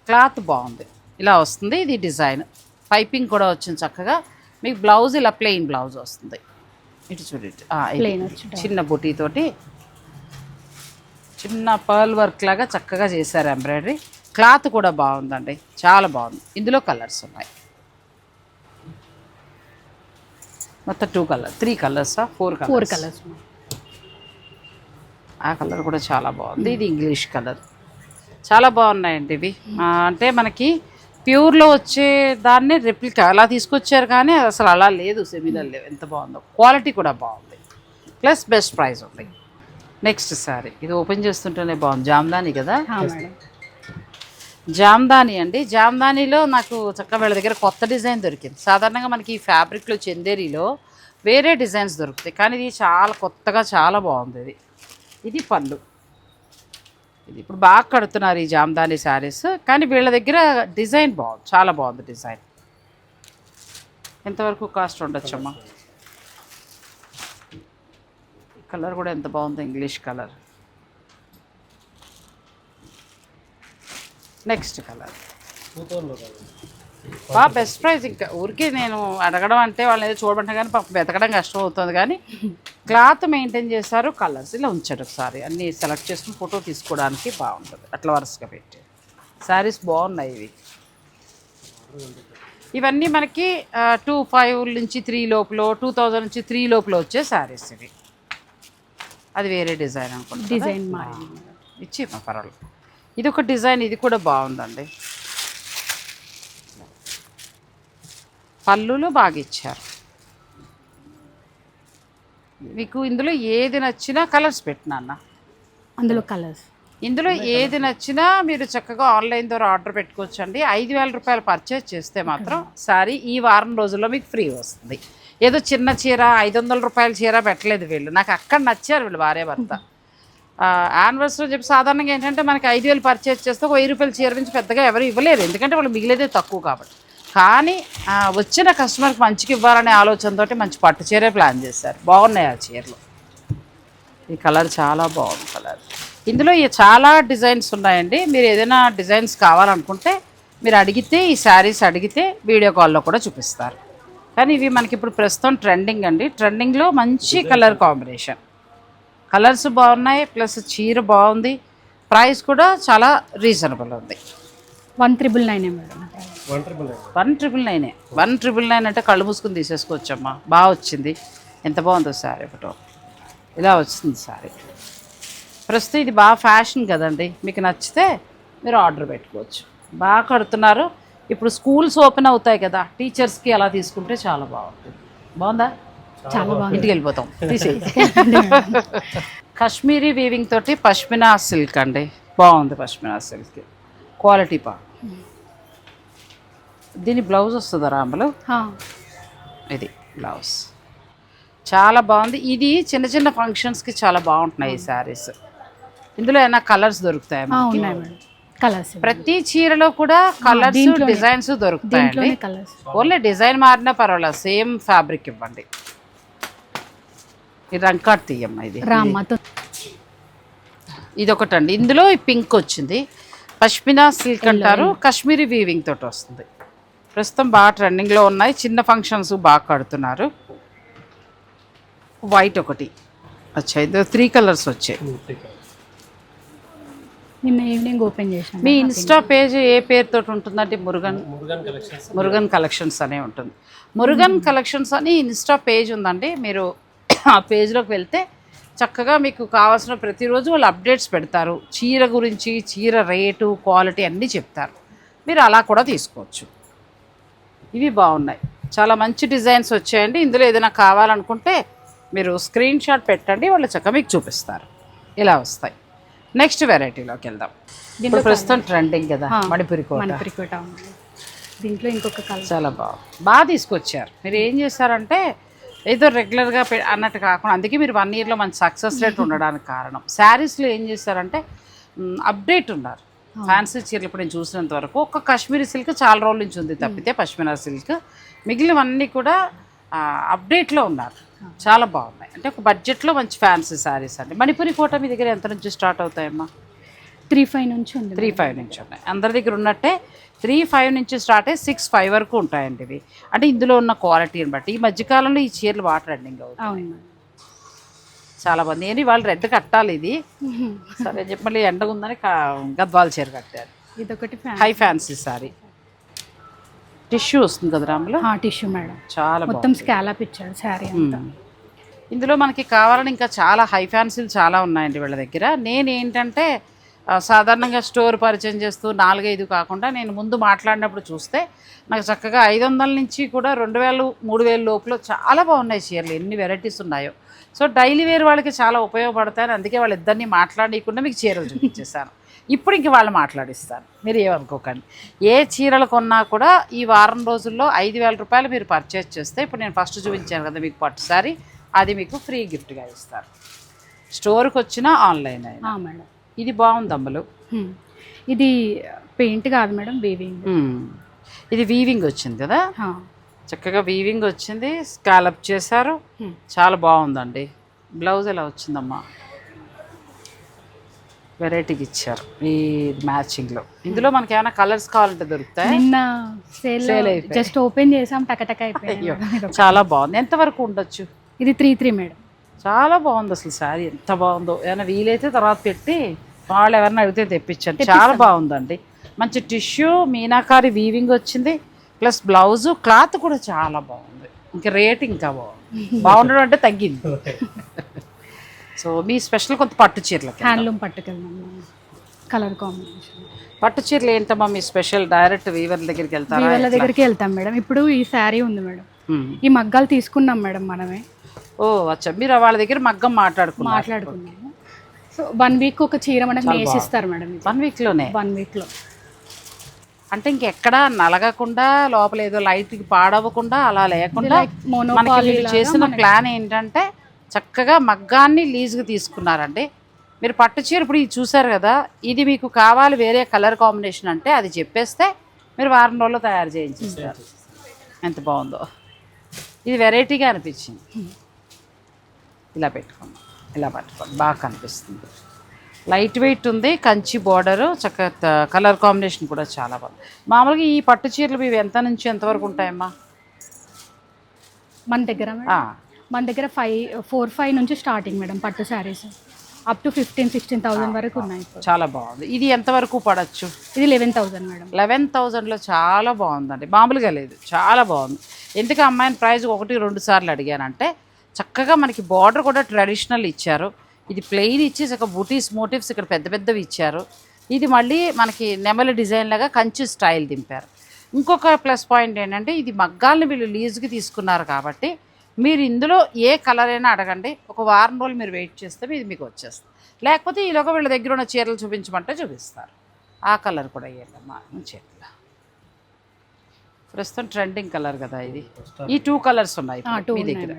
Speaker 1: క్లాత్ బాగుంది, ఇలా వస్తుంది. ఇది డిజైన్ పైపింగ్ కూడా వచ్చింది చక్కగా. మీకు బ్లౌజ్ ఇలా ప్లెయిన్ బ్లౌజ్ వస్తుంది. ఇటు చూడండి, చిన్న బుటీతోటి చిన్న పర్ల్ వర్క్ లాగా చక్కగా చేశారు ఎంబ్రాయిడరీ. క్లాత్ కూడా బాగుందండి, చాలా బాగుంది. ఇందులో కలర్స్ ఉన్నాయి, మొత్తం 3 కలర్సా 4 కలర్స్. ఆ కలర్ కూడా చాలా బాగుంది. ఇది ఇంగ్లీష్ కలర్, చాలా బాగున్నాయండి ఇవి. అంటే మనకి ప్యూర్లో వచ్చే దాన్ని రెప్లికా అలా తీసుకొచ్చారు, కానీ అసలు అలా లేదు, సెమీలర్ లేవు. ఎంత బాగుందో, క్వాలిటీ కూడా బాగుంది, ప్లస్ బెస్ట్ ప్రైస్ ఉంది. నెక్స్ట్ సారీ, ఇది ఓపెన్ చేస్తుంటేనే బాగుంది. జామ్దాని కదా, జామ్దాని అండి. జామ్దానిలో నాకు చక్కగా వీళ్ళ దగ్గర కొత్త డిజైన్ దొరికింది. సాధారణంగా మనకి ఈ ఫ్యాబ్రిక్లో చందేరిలో వేరే డిజైన్స్ దొరుకుతాయి, కానీ ఇది చాలా కొత్తగా చాలా బాగుంది. ఇది పళ్ళు, ఇది ఇప్పుడు బాగా కడుతున్నారు ఈ జామ్దాని శారీస్, కానీ వీళ్ళ దగ్గర డిజైన్ బాగుంది, చాలా బాగుంది డిజైన్. ఎంతవరకు కాస్ట్ ఉండొచ్చమ్మా? కలర్ కూడా ఎంత బాగుందో, English colour. Next colour best price. ఇంకా ఊరికి నేను అడగడం అంటే వాళ్ళని ఏదో చూడమంటే కానీ పాపం వెతకడం కష్టం అవుతుంది, కానీ క్లాత్ మెయింటైన్ చేశారు. కలర్స్ ఇలా ఉంచారు, ఒకసారి అన్నీ సెలెక్ట్ చేసుకుని ఫోటో తీసుకోవడానికి బాగుంటుంది. అట్లా వరుసగా పెట్టి శారీస్ బాగున్నాయి ఇవి. ఇవన్నీ మనకి 2,500 నుంచి 3 లోపల, 2,000 నుంచి 3 లోపల వచ్చే శారీస్ ఇవి. అది వేరే డిజైన్ అనుకుంటా,
Speaker 3: డిజైన్
Speaker 1: ఇచ్చి పర్వాలేదు. ఇది ఒక డిజైన్, ఇది కూడా బాగుందండి. పళ్ళులు బాగా ఇచ్చారు. మీకు ఇందులో ఏది నచ్చినా కలర్స్ పెట్టినా అన్న,
Speaker 3: అందులో కలర్స్
Speaker 1: ఇందులో ఏది నచ్చినా మీరు చక్కగా ఆన్లైన్ ద్వారా ఆర్డర్ పెట్టుకోవచ్చు అండి. 5,000 రూపాయలు పర్చేజ్ చేస్తే మాత్రం సారీ ఈ వారం రోజుల్లో మీకు ఫ్రీ వస్తుంది. ఏదో చిన్న చీర 500 రూపాయల చీర పెట్టలేదు వీళ్ళు, నాకు అక్కడ నచ్చారు వీళ్ళు భార్య భర్త. యానివర్సరీ చెప్పి సాధారణంగా ఏంటంటే మనకి 5,000 పర్చేజ్ చేస్తే 1,000 రూపాయల చీర నుంచి పెద్దగా ఎవరు ఇవ్వలేరు, ఎందుకంటే వాళ్ళు మిగిలేదే తక్కువ కాబట్టి. కానీ వచ్చిన కస్టమర్కి మంచిగా ఇవ్వాలనే ఆలోచనతోటి మంచి పట్టు చీరే ప్లాన్ చేశారు. బాగున్నాయి ఆ చీరలు. ఈ కలర్ చాలా బాగుంది కలర్. ఇందులో చాలా డిజైన్స్ ఉన్నాయండి. మీరు ఏదైనా డిజైన్స్ కావాలనుకుంటే మీరు అడిగితే, ఈ శారీస్ అడిగితే వీడియో కాల్లో కూడా చూపిస్తారు. కానీ ఇవి మనకి ఇప్పుడు ప్రస్తుతం ట్రెండింగ్ అండి. ట్రెండింగ్లో మంచి కలర్ కాంబినేషన్, కలర్స్ బాగున్నాయి, ప్లస్ చీర బాగుంది, ప్రైస్ కూడా చాలా రీజనబుల్ ఉంది.
Speaker 3: 1,999 మేడం.
Speaker 2: 1,999.
Speaker 1: 1,999 అంటే కళ్ళు మూసుకుని తీసేసుకోవచ్చమ్మా. బాగా వచ్చింది. ఎంత బాగుందో శారీ ఫోటో. ఇలా వచ్చింది శారీ. ప్రస్తుతం ఇది బాగా ఫ్యాషన్ కదండి. మీకు నచ్చితే మీరు ఆర్డర్ పెట్టుకోవచ్చు. బాగా కడుతున్నారు. ఇప్పుడు స్కూల్స్ ఓపెన్ అవుతాయి కదా, టీచర్స్కి అలా తీసుకుంటే చాలా బాగుంటుంది. బాగుందా?
Speaker 3: చాలా బాగుంది.
Speaker 1: ఇంటికి వెళ్ళిపోతాం. తీసేయి. కాశ్మీరీ వీవింగ్ తోటి పష్మినా సిల్క్ అండి. బాగుంది పష్మినా సిల్క్ క్వాలిటీ. దీని బ్లౌజ్ వస్తుందా రాములు? ఇది బ్లౌజ్ చాలా బాగుంది. ఇది చిన్న చిన్న ఫంక్షన్స్కి చాలా బాగుంటున్నాయి ఈ శారీస్. ఇందులో ఏమైనా కలర్స్ దొరుకుతాయి?
Speaker 3: కలర్స్
Speaker 1: ప్రతి చీరలో కూడా కలర్స్ డిజైన్స్ దొరుకుతాయండి. ఓన్లీ డిజైన్ మారినా పర్వాలేదు, సేమ్ ఫ్యాబ్రిక్ ఇవ్వండి. ఇది రంకాట్ తీయమ్మా. ఇది ఒకటండి. ఇందులో ఈ పింక్ వచ్చింది, పష్మినా సిల్క్ అంటారు, కాశ్మీరీ వీవింగ్ తోటి వస్తుంది. ప్రస్తుతం బాగా ట్రెండింగ్లో ఉన్నాయి. చిన్న ఫంక్షన్స్ బాగా కడుతున్నారు. వైట్ ఒకటి వచ్చాయి. 3 కలర్స్ వచ్చాయి.
Speaker 3: నిన్న ఈవినింగ్ ఓపెన్ చేశాను.
Speaker 1: మీ ఇన్స్టా పేజ్ ఏ పేరుతో ఉంటుందంటే? మురుగన్ కలెక్షన్స్ అనే ఉంటుంది. మురుగన్ కలెక్షన్స్ అని ఇన్స్టా పేజ్ ఉందండి. మీరు ఆ పేజ్లోకి వెళ్తే చక్కగా మీకు కావాల్సిన ప్రతిరోజు వాళ్ళు అప్డేట్స్ పెడతారు. చీర గురించి, చీర రేటు, క్వాలిటీ అన్నీ చెప్తారు. మీరు అలా కూడా తీసుకోవచ్చు. ఇవి బాగున్నాయి, చాలా మంచి డిజైన్స్ వచ్చాయండి. ఇందులో ఏదైనా కావాలనుకుంటే మీరు స్క్రీన్ షాట్ పెట్టండి, వాళ్ళు చక్కగా మీకు చూపిస్తారు. ఇలా వస్తాయి. నెక్స్ట్ వెరైటీలోకి వెళ్దాం. ఇప్పుడు ప్రస్తుతం ట్రెండింగ్ కదా మణిపురి కోట.
Speaker 3: దీంట్లో ఇంకొక కలర్
Speaker 1: చాలా బాగా తీసుకొచ్చారు. మీరు ఏం చేశారంటే ఏదో రెగ్యులర్గా అన్నట్టు కాకుండా, అందుకే మీరు 1 ఇయర్లో మంచి సక్సెస్ రేట్ ఉండడానికి కారణం. శారీస్లో ఏం చేశారంటే అప్డేట్ ఉన్నారు. ఫ్యాన్సీ చీరలు ఇప్పుడు నేను చూసినంత వరకు ఒక్క కాశ్మీరీ సిల్క్ చాలా రోజుల నుంచి ఉంది తప్పితే పష్మినా సిల్క్, మిగిలినవన్నీ కూడా అప్డేట్లో ఉన్నారు. చాలా బాగున్నాయి. అంటే ఒక బడ్జెట్లో మంచి ఫ్యాన్సీ శారీస్ అండి. మణిపురి కోట మీ దగ్గర ఎంత నుంచి స్టార్ట్ అవుతాయమ్మా?
Speaker 3: 3,500 నుంచి ఉంది.
Speaker 1: 3,500 నుంచి ఉన్నాయి. అందరి దగ్గర ఉన్నట్టే 3,500 నుంచి స్టార్ట్ అయ్యి 6,500 వరకు ఉంటాయండి ఇవి. అంటే ఇందులో ఉన్న క్వాలిటీని బట్టి. ఈ మధ్యకాలంలో ఈ చీరలు బాగా ట్రెండింగ్ అవుతాయి. చాలా మంది ఏంటి వాళ్ళు రెడ్ కట్టాలి, ఇది సరే చెప్పి మళ్ళీ ఎండగా ఉందని గద్వాల చీర కట్టారు.
Speaker 3: ఇదొకటి
Speaker 1: హై ఫ్యాన్సీ సారీ. టిష్యూ వస్తుంది కదా రాములు?
Speaker 3: Tissue madam.
Speaker 1: చాలా
Speaker 3: మొత్తం స్కాలప్ ఇచ్చాడు శారీ అంతా.
Speaker 1: ఇందులో మనకి కావాలని ఇంకా చాలా హై ఫ్యాన్సీలు చాలా ఉన్నాయండి వీళ్ళ దగ్గర. నేనేంటంటే సాధారణంగా స్టోర్ పరిచయం చేస్తూ 4-5 కాకుండా నేను ముందు మాట్లాడినప్పుడు చూస్తే నాకు చక్కగా 500 నుంచి కూడా 2,000, 3,000 లోపల చాలా బాగున్నాయి చీరలు. ఎన్ని వెరైటీస్ ఉన్నాయో. సో డైలీ వేర్ వాళ్ళకి చాలా ఉపయోగపడతాయని అందుకే వాళ్ళిద్దరిని మాట్లాడకుండా మీకు చీరలు చూపించేశాను. ఇప్పుడు ఇంక వాళ్ళు మాట్లాడిస్తాను, మీరు ఏమనుకోకండి. ఏ చీరలు కొన్నా కూడా ఈ వారం రోజుల్లో 5,000 రూపాయలు మీరు పర్చేస్ చేస్తే, ఇప్పుడు నేను ఫస్ట్ చూపించాను కదా మీకు పట్టు సారీ, అది మీకు ఫ్రీ గిఫ్ట్గా ఇస్తారు. స్టోర్కి వచ్చినా ఆన్లైన్ అయినా.
Speaker 3: మేడం
Speaker 1: ఇది బాగుంది అమ్మలు.
Speaker 3: ఇది పెయింట్ కాదు మేడం, వీవింగ్.
Speaker 1: ఇది వీవింగ్ వచ్చింది కదా, చక్కగా వీవింగ్ వచ్చింది, స్కాలప్ చేశారు, చాలా బాగుందండి. బ్లౌజ్ ఎలా వచ్చిందమ్మా? వెరైటీకి ఇచ్చారు ఈ మ్యాచింగ్లో. ఇందులో మనకి ఏమైనా కలర్స్ కావాలంటే దొరుకుతాయి.
Speaker 3: నిన్న సేల్ జస్ట్ ఓపెన్ చేసాం, టకటక అయిపోయింది.
Speaker 1: చాలా బాగుంది. ఎంతవరకు ఉండొచ్చు?
Speaker 3: ఇది 3,300 మేడం.
Speaker 1: చాలా బాగుంది అసలు శారీ, ఎంత బాగుందో. ఏమైనా వీలైతే తర్వాత పెట్టి వాళ్ళు ఎవరైనా అడిగితే తెప్పించండి. చాలా బాగుందండి. మంచి టిష్యూ మీనాకారి వీవింగ్ వచ్చింది, ప్లస్ బ్లౌజు క్లాత్ కూడా చాలా బాగుంది. ఇంకా రేట్ ఇంకా బాగుంది. బాగుండడం అంటే తగ్గింది. సో మీ స్పెషల్ కొంత పట్టు చీరలకి
Speaker 3: హ్యాండ్లూమ్ పట్టుకెళ్దాం. కలర్ కాంబినేషన్
Speaker 1: పట్టు చీరలు ఏంటమ్మా మీ స్పెషల్? డైరెక్ట్ వీవర్ల దగ్గరికి వెళ్తారా?
Speaker 3: వీవర్ల దగ్గరికి వెళ్తాం మేడం. ఇప్పుడు ఈ శారీ ఉంది మేడం, ఈ మగ్గాలు తీసుకున్నాం మేడం మనమే.
Speaker 1: ఓ అచ్చా, మీరు వాళ్ళ దగ్గర మగ్గం
Speaker 3: మాట్లాడుకున్నాము. సో 1 వీక్ ఒక చీర మనకు వేసిస్తారు మేడం.
Speaker 1: 1 వీక్లోనే?
Speaker 3: 1 వీక్లో.
Speaker 1: అంటే ఇంకెక్కడ నలగకుండా, లోపల ఏదో లైట్కి పాడవకుండా అలా లేకుండా మనకి వీళ్ళు చేసిన ప్లాన్ ఏంటంటే చక్కగా మగ్గాన్ని లీజుగా తీసుకున్నారండి. మీరు పట్టు చీర ఇప్పుడు ఇది చూసారు కదా, ఇది మీకు కావాలి వేరే కలర్ కాంబినేషన్ అంటే అది చెప్పేస్తే మీరు వారం రోజుల్లో తయారు చేయించేస్తారు. ఎంత బాగుందో, ఇది వెరైటీగా అనిపించింది. ఇలా పెట్టుకోండి, ఇలా పట్టుకోండి, బాగా కనిపిస్తుంది. లైట్ వెయిట్ ఉంది, కంచి బార్డరు, చక్కగా కలర్ కాంబినేషన్ కూడా చాలా బాగుంది. మామూలుగా ఈ పట్టు చీరలు ఇవి ఎంత నుంచి ఎంతవరకు ఉంటాయమ్మా
Speaker 3: మన దగ్గర మేడం? మన దగ్గర 4-5 నుంచి స్టార్టింగ్ మేడం పట్టు శారీస్, అప్ టు 15,000-16,000 వరకు ఉన్నాయి.
Speaker 1: చాలా బాగుంది. ఇది ఎంతవరకు పడచ్చు?
Speaker 3: ఇది 11,000 మేడం.
Speaker 1: 11,000లో చాలా బాగుందండి, మామూలుగా లేదు, చాలా బాగుంది. ఎందుకు అమ్మాయిని ప్రైస్ 1-2 సార్లు అడిగానంటే చక్కగా మనకి బార్డర్ కూడా ట్రెడిషనల్ ఇచ్చారు. ఇది ప్లెయిన్ ఇచ్చి చక్కగా బూటీస్ మోటివ్స్ ఇక్కడ పెద్ద పెద్దవి ఇచ్చారు. ఇది మళ్ళీ మనకి నెమలి డిజైన్ లాగా కంచి స్టైల్ దింపారు. ఇంకొక ప్లస్ పాయింట్ ఏంటంటే ఇది మగ్గాల్ని వీళ్ళు లీజుకి తీసుకున్నారు కాబట్టి మీరు ఇందులో ఏ కలర్ అయినా అడగండి, ఒక వారం రోజులు మీరు వెయిట్ చేస్తే ఇది మీకు వచ్చేస్తుంది. లేకపోతే ఈలోగా వీళ్ళ దగ్గర ఉన్న చీరలు చూపించమంటే చూపిస్తారు. ఆ కలర్ కూడా వేయాలమ్మా చీరలు. ప్రస్తుతం ట్రెండింగ్ కలర్ కదా ఇది. ఈ 2 కలర్స్ ఉన్నాయి మీ దగ్గర.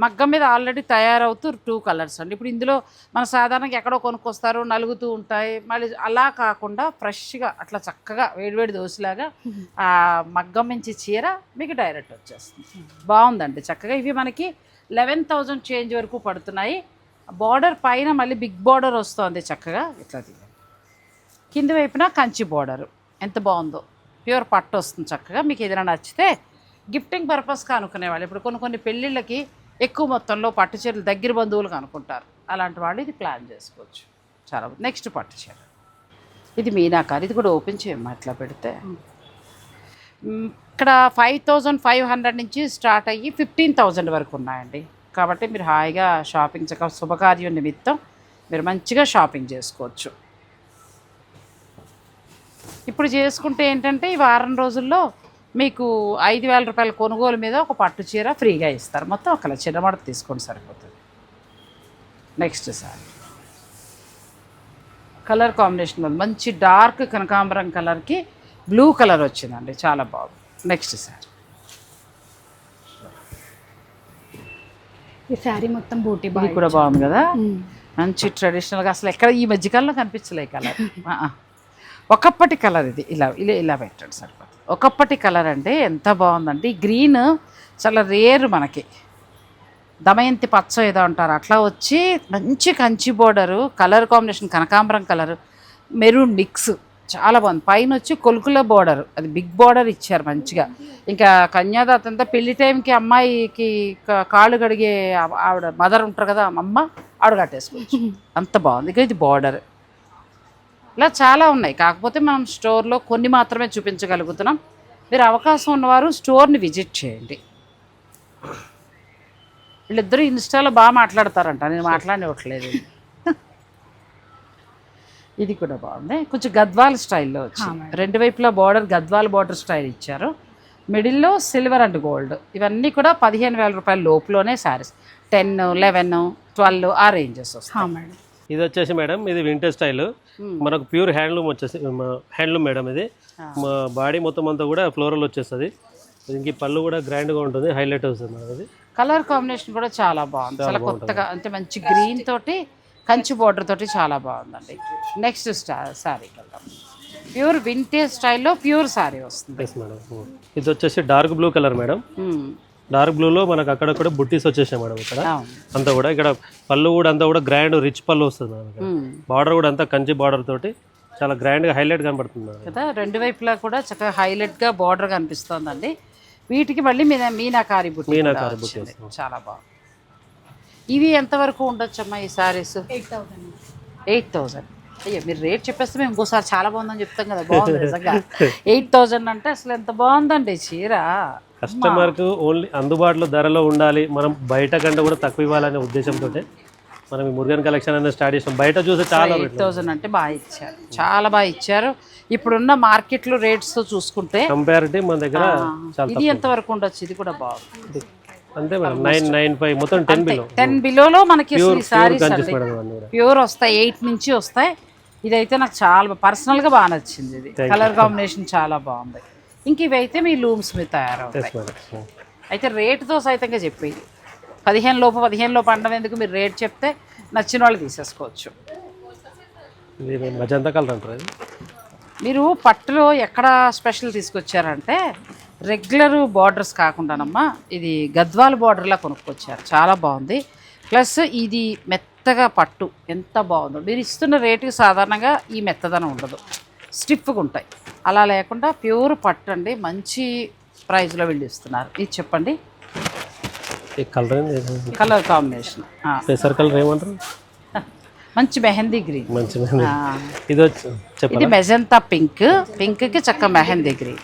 Speaker 1: మగ్గం మీద ఆల్రెడీ తయారవుతూ 2 కలర్స్ అండి. ఇప్పుడు ఇందులో మన సాధారణంగా ఎక్కడో కొనుక్కొస్తారు, నలుగుతూ ఉంటాయి. మళ్ళీ అలా కాకుండా ఫ్రెష్గా అట్లా చక్కగా వేడివేడి దోశలాగా ఆ మగ్గం నుంచి చీర మీకు డైరెక్ట్ వచ్చేస్తుంది. బాగుందండి చక్కగా. ఇవి మనకి 11,000 చేంజ్ వరకు పడుతున్నాయి. బార్డర్ పైన మళ్ళీ బిగ్ బార్డర్ వస్తుంది చక్కగా. ఇట్లా కింది వైపున కంచి బార్డరు ఎంత బాగుందో, ప్యూర్ పట్టు వస్తుంది చక్కగా. మీకు ఏదైనా నచ్చితే గిఫ్టింగ్ పర్పస్గా అనుకునేవాళ్ళు. ఇప్పుడు కొన్ని పెళ్ళిళ్ళకి ఎక్కువ మొత్తంలో పట్టు చీరలు దగ్గర బంధువులకు అనుకుంటారు, అలాంటి వాళ్ళు ఇది ప్లాన్ చేసుకోవచ్చు. చాలా నెక్స్ట్ పట్టు చీర ఇది మీనాకారి. ఇది కూడా ఓపెన్ చేయమ్మా ఇట్లా పెడితే. ఇక్కడ 5,500 నుంచి స్టార్ట్ అయ్యి 15,000 వరకు ఉన్నాయండి. కాబట్టి మీరు హాయిగా షాపింగ్ చక్కగా శుభకార్యం నిమిత్తం మీరు మంచిగా షాపింగ్ చేసుకోవచ్చు. ఇప్పుడు చేసుకుంటే ఏంటంటే ఈ వారం రోజుల్లో మీకు 5,000 రూపాయల కొనుగోలు మీద ఒక పట్టు చీర ఫ్రీగా ఇస్తారు. మొత్తం ఒక చిన్న మడత తీసుకోండి సరిపోతుంది. నెక్స్ట్ సారీ కలర్ కాంబినేషన్ మంచి డార్క్ కనకాంబరం కలర్కి బ్లూ కలర్ వచ్చిందండి, చాలా బాగుంది. నెక్స్ట్ సారీ
Speaker 3: ఈ శారీ మొత్తం బూటీ
Speaker 1: ఇది కూడా బాగుంది కదా, మంచి ట్రెడిషనల్గా. అసలు ఎక్కడ ఈ మధ్యకాలంలో కనిపించలే కలర్. ఒకప్పటి కలర్ ఇది. ఇలా ఇలా ఇలా పెట్టండి సరిపోతుంది. ఒకప్పటి కలర్ అంటే ఎంత బాగుందండి. ఈ గ్రీన్ చాలా రేరు మనకి, దమయంతి పచ్చ ఏదో అంటారు అట్లా వచ్చి మంచి కంచి బోర్డరు, కలర్ కాంబినేషన్ కనకాంబరం కలరు, మెరూన్ మిక్స్ చాలా బాగుంది. పైన వచ్చి కొలుకుల బోర్డర్, అది బిగ్ బోర్డర్ ఇచ్చారు మంచిగా. ఇంకా కన్యాదాత అంతా పెళ్లి టైంకి అమ్మాయికి కాళ్ళు కడిగే ఆవిడ మదర్ ఉంటారు కదా అమ్మ, ఆవిడ కట్టేసుకోవచ్చు, అంత బాగుంది. ఇక ఇది బోర్డర్. ఇలా చాలా ఉన్నాయి, కాకపోతే మనం స్టోర్లో కొన్ని మాత్రమే చూపించగలుగుతున్నాం. మీరు అవకాశం ఉన్నవారు స్టోర్ని విజిట్ చేయండి. వీళ్ళిద్దరూ ఇన్స్టాలో బాగా మాట్లాడతారంట, నేను మాట్లాడివ్వట్లేదు. ఇది కూడా బాగుంది, కొంచెం గద్వాల్ స్టైల్లో వచ్చి 2 వైపులా బార్డర్ గద్వాల్ బార్డర్ స్టైల్ ఇచ్చారు. మిడిల్లో సిల్వర్ అండ్ గోల్డ్. ఇవన్నీ కూడా 15,000 రూపాయల లోపులోనే శారీస్. 10, 11, 12 ఆ రేంజెస్ వస్తాయి మేడం.
Speaker 2: ఇది వచ్చేసి మేడం ఇది వింటేజ్ స్టైల్, మనకు ప్యూర్ హ్యాండ్లూమ్ వచ్చేసి హ్యాండ్లూమ్ మేడం. ఇది మా బాడీ మొత్తం అంతా కూడా ఫ్లోరల్ వచ్చేస్తుంది. దీనికి పళ్ళు కూడా గ్రాండ్గా ఉంటుంది, హైలైట్ అవుతుంది మేడం. ఇది
Speaker 1: కలర్ కాంబినేషన్ కూడా చాలా బాగుంది, చాలా కొత్తగా, అంటే మంచి గ్రీన్ తోటి కంచి బోర్డర్ తోటి చాలా బాగుందండి. Next sari colour pure vintage స్టైల్లో ప్యూర్ శారీ వస్తుంది
Speaker 2: మేడం. ఇది వచ్చేసి dark blue colour madam. Dark బ్లూలో మనకు అక్కడక్కడ బుట్టీస్ వచ్చేసాయి మేడం. ఇక్కడ అంతా కూడా ఇక్కడ పళ్ళు కూడా అంతా కూడా గ్రాండ్ రిచ్ పళ్ళు వస్తుంది మేడం. బార్డర్ కూడా అంతా కంచి బార్డర్ తోటి చాలా గ్రాండ్గా హైలైట్ కనబడుతుంది
Speaker 1: కదా. 2 వైపులా కూడా చక్కగా హైలైట్గా బార్డర్ కనిపిస్తుందండి. వీటికి మళ్ళీ మీనాకారి బుట్టి చాలా బాగుంది. ఇవి ఎంతవరకు ఉండొచ్చమ్మా ఈ శారీస్? 8,000. అయ్యో మీరు రేట్ చెప్పేస్తే మేము ఇంకోసారి చాలా బాగుందని చెప్తాం కదా. బాగుంది నిజంగా. 8,000 అంటే అసలు ఎంత బాగుందండి చీర.
Speaker 2: కస్టమర్కు ఓన్లీ అందుబాటులో ధరలో ఉండాలి, మనం బయట కంటే కూడా తక్కువ ఇవ్వాలనే ఉద్దేశంతో మనం ఈ మురుగన్ కలెక్షన్ అనేది స్టార్ట్ చేసాం. బయట చూస్తే చాలా
Speaker 1: 8,000 అంటే బాగా ఇచ్చారు, చాలా బాగా ఇచ్చారు. ఇప్పుడున్న మార్కెట్లో రేట్స్తో చూసుకుంటే
Speaker 2: కంపారిటివ్ మన దగ్గర
Speaker 1: ఇది ఎంతవరకు ఉండొచ్చు? ఇది కూడా బాగుంది
Speaker 2: అంతే మేడం. 995 మొత్తం
Speaker 1: 10 బిలోలో మనకి సారీస్ ప్యూర్ వస్తాయి. 8 నుంచి వస్తాయి. ఇదైతే నాకు చాలా పర్సనల్గా బాగా నచ్చింది. ఇది కలర్ కాంబినేషన్ చాలా బాగుంది. ఇంక ఇవైతే మీ లూమ్స్ మీద తయారవుతాయి. అయితే రేటుతో సైతంగా చెప్పేది 15 లోపు అనడం ఎందుకు, మీరు రేట్ చెప్తే నచ్చిన వాళ్ళు తీసేసుకోవచ్చు.
Speaker 2: మజంతా కలర్ అంటారు.
Speaker 1: మీరు పట్టులో ఎక్కడ స్పెషల్ తీసుకొచ్చారంటే రెగ్యులర్ బార్డర్స్ కాకుండానమ్మా ఇది గద్వాల బార్డర్లా కొనుక్కొచ్చారు, చాలా బాగుంది. ప్లస్ ఇది మెత్తగా పట్టు ఎంత బాగుందో. మీరు ఇస్తున్న రేటుకి సాధారణంగా ఈ మెత్తదనం ఉండదు, స్టిఫ్గా ఉంటాయి. అలా లేకుండా ప్యూర్ పట్టు అండి, మంచి ప్రైస్లో వీళ్ళు ఇస్తున్నారు. ఇది చెప్పండి కలర్ కాంబినేషన్.
Speaker 2: పెసర్ కలర్ ఏమంటారు?
Speaker 1: మంచి మెహందీ గ్రీన్.
Speaker 2: మంచి ఇది వచ్చి
Speaker 1: ఇది మెజంతా పింక్, పింక్కి చక్క మెహందీ గ్రీన్.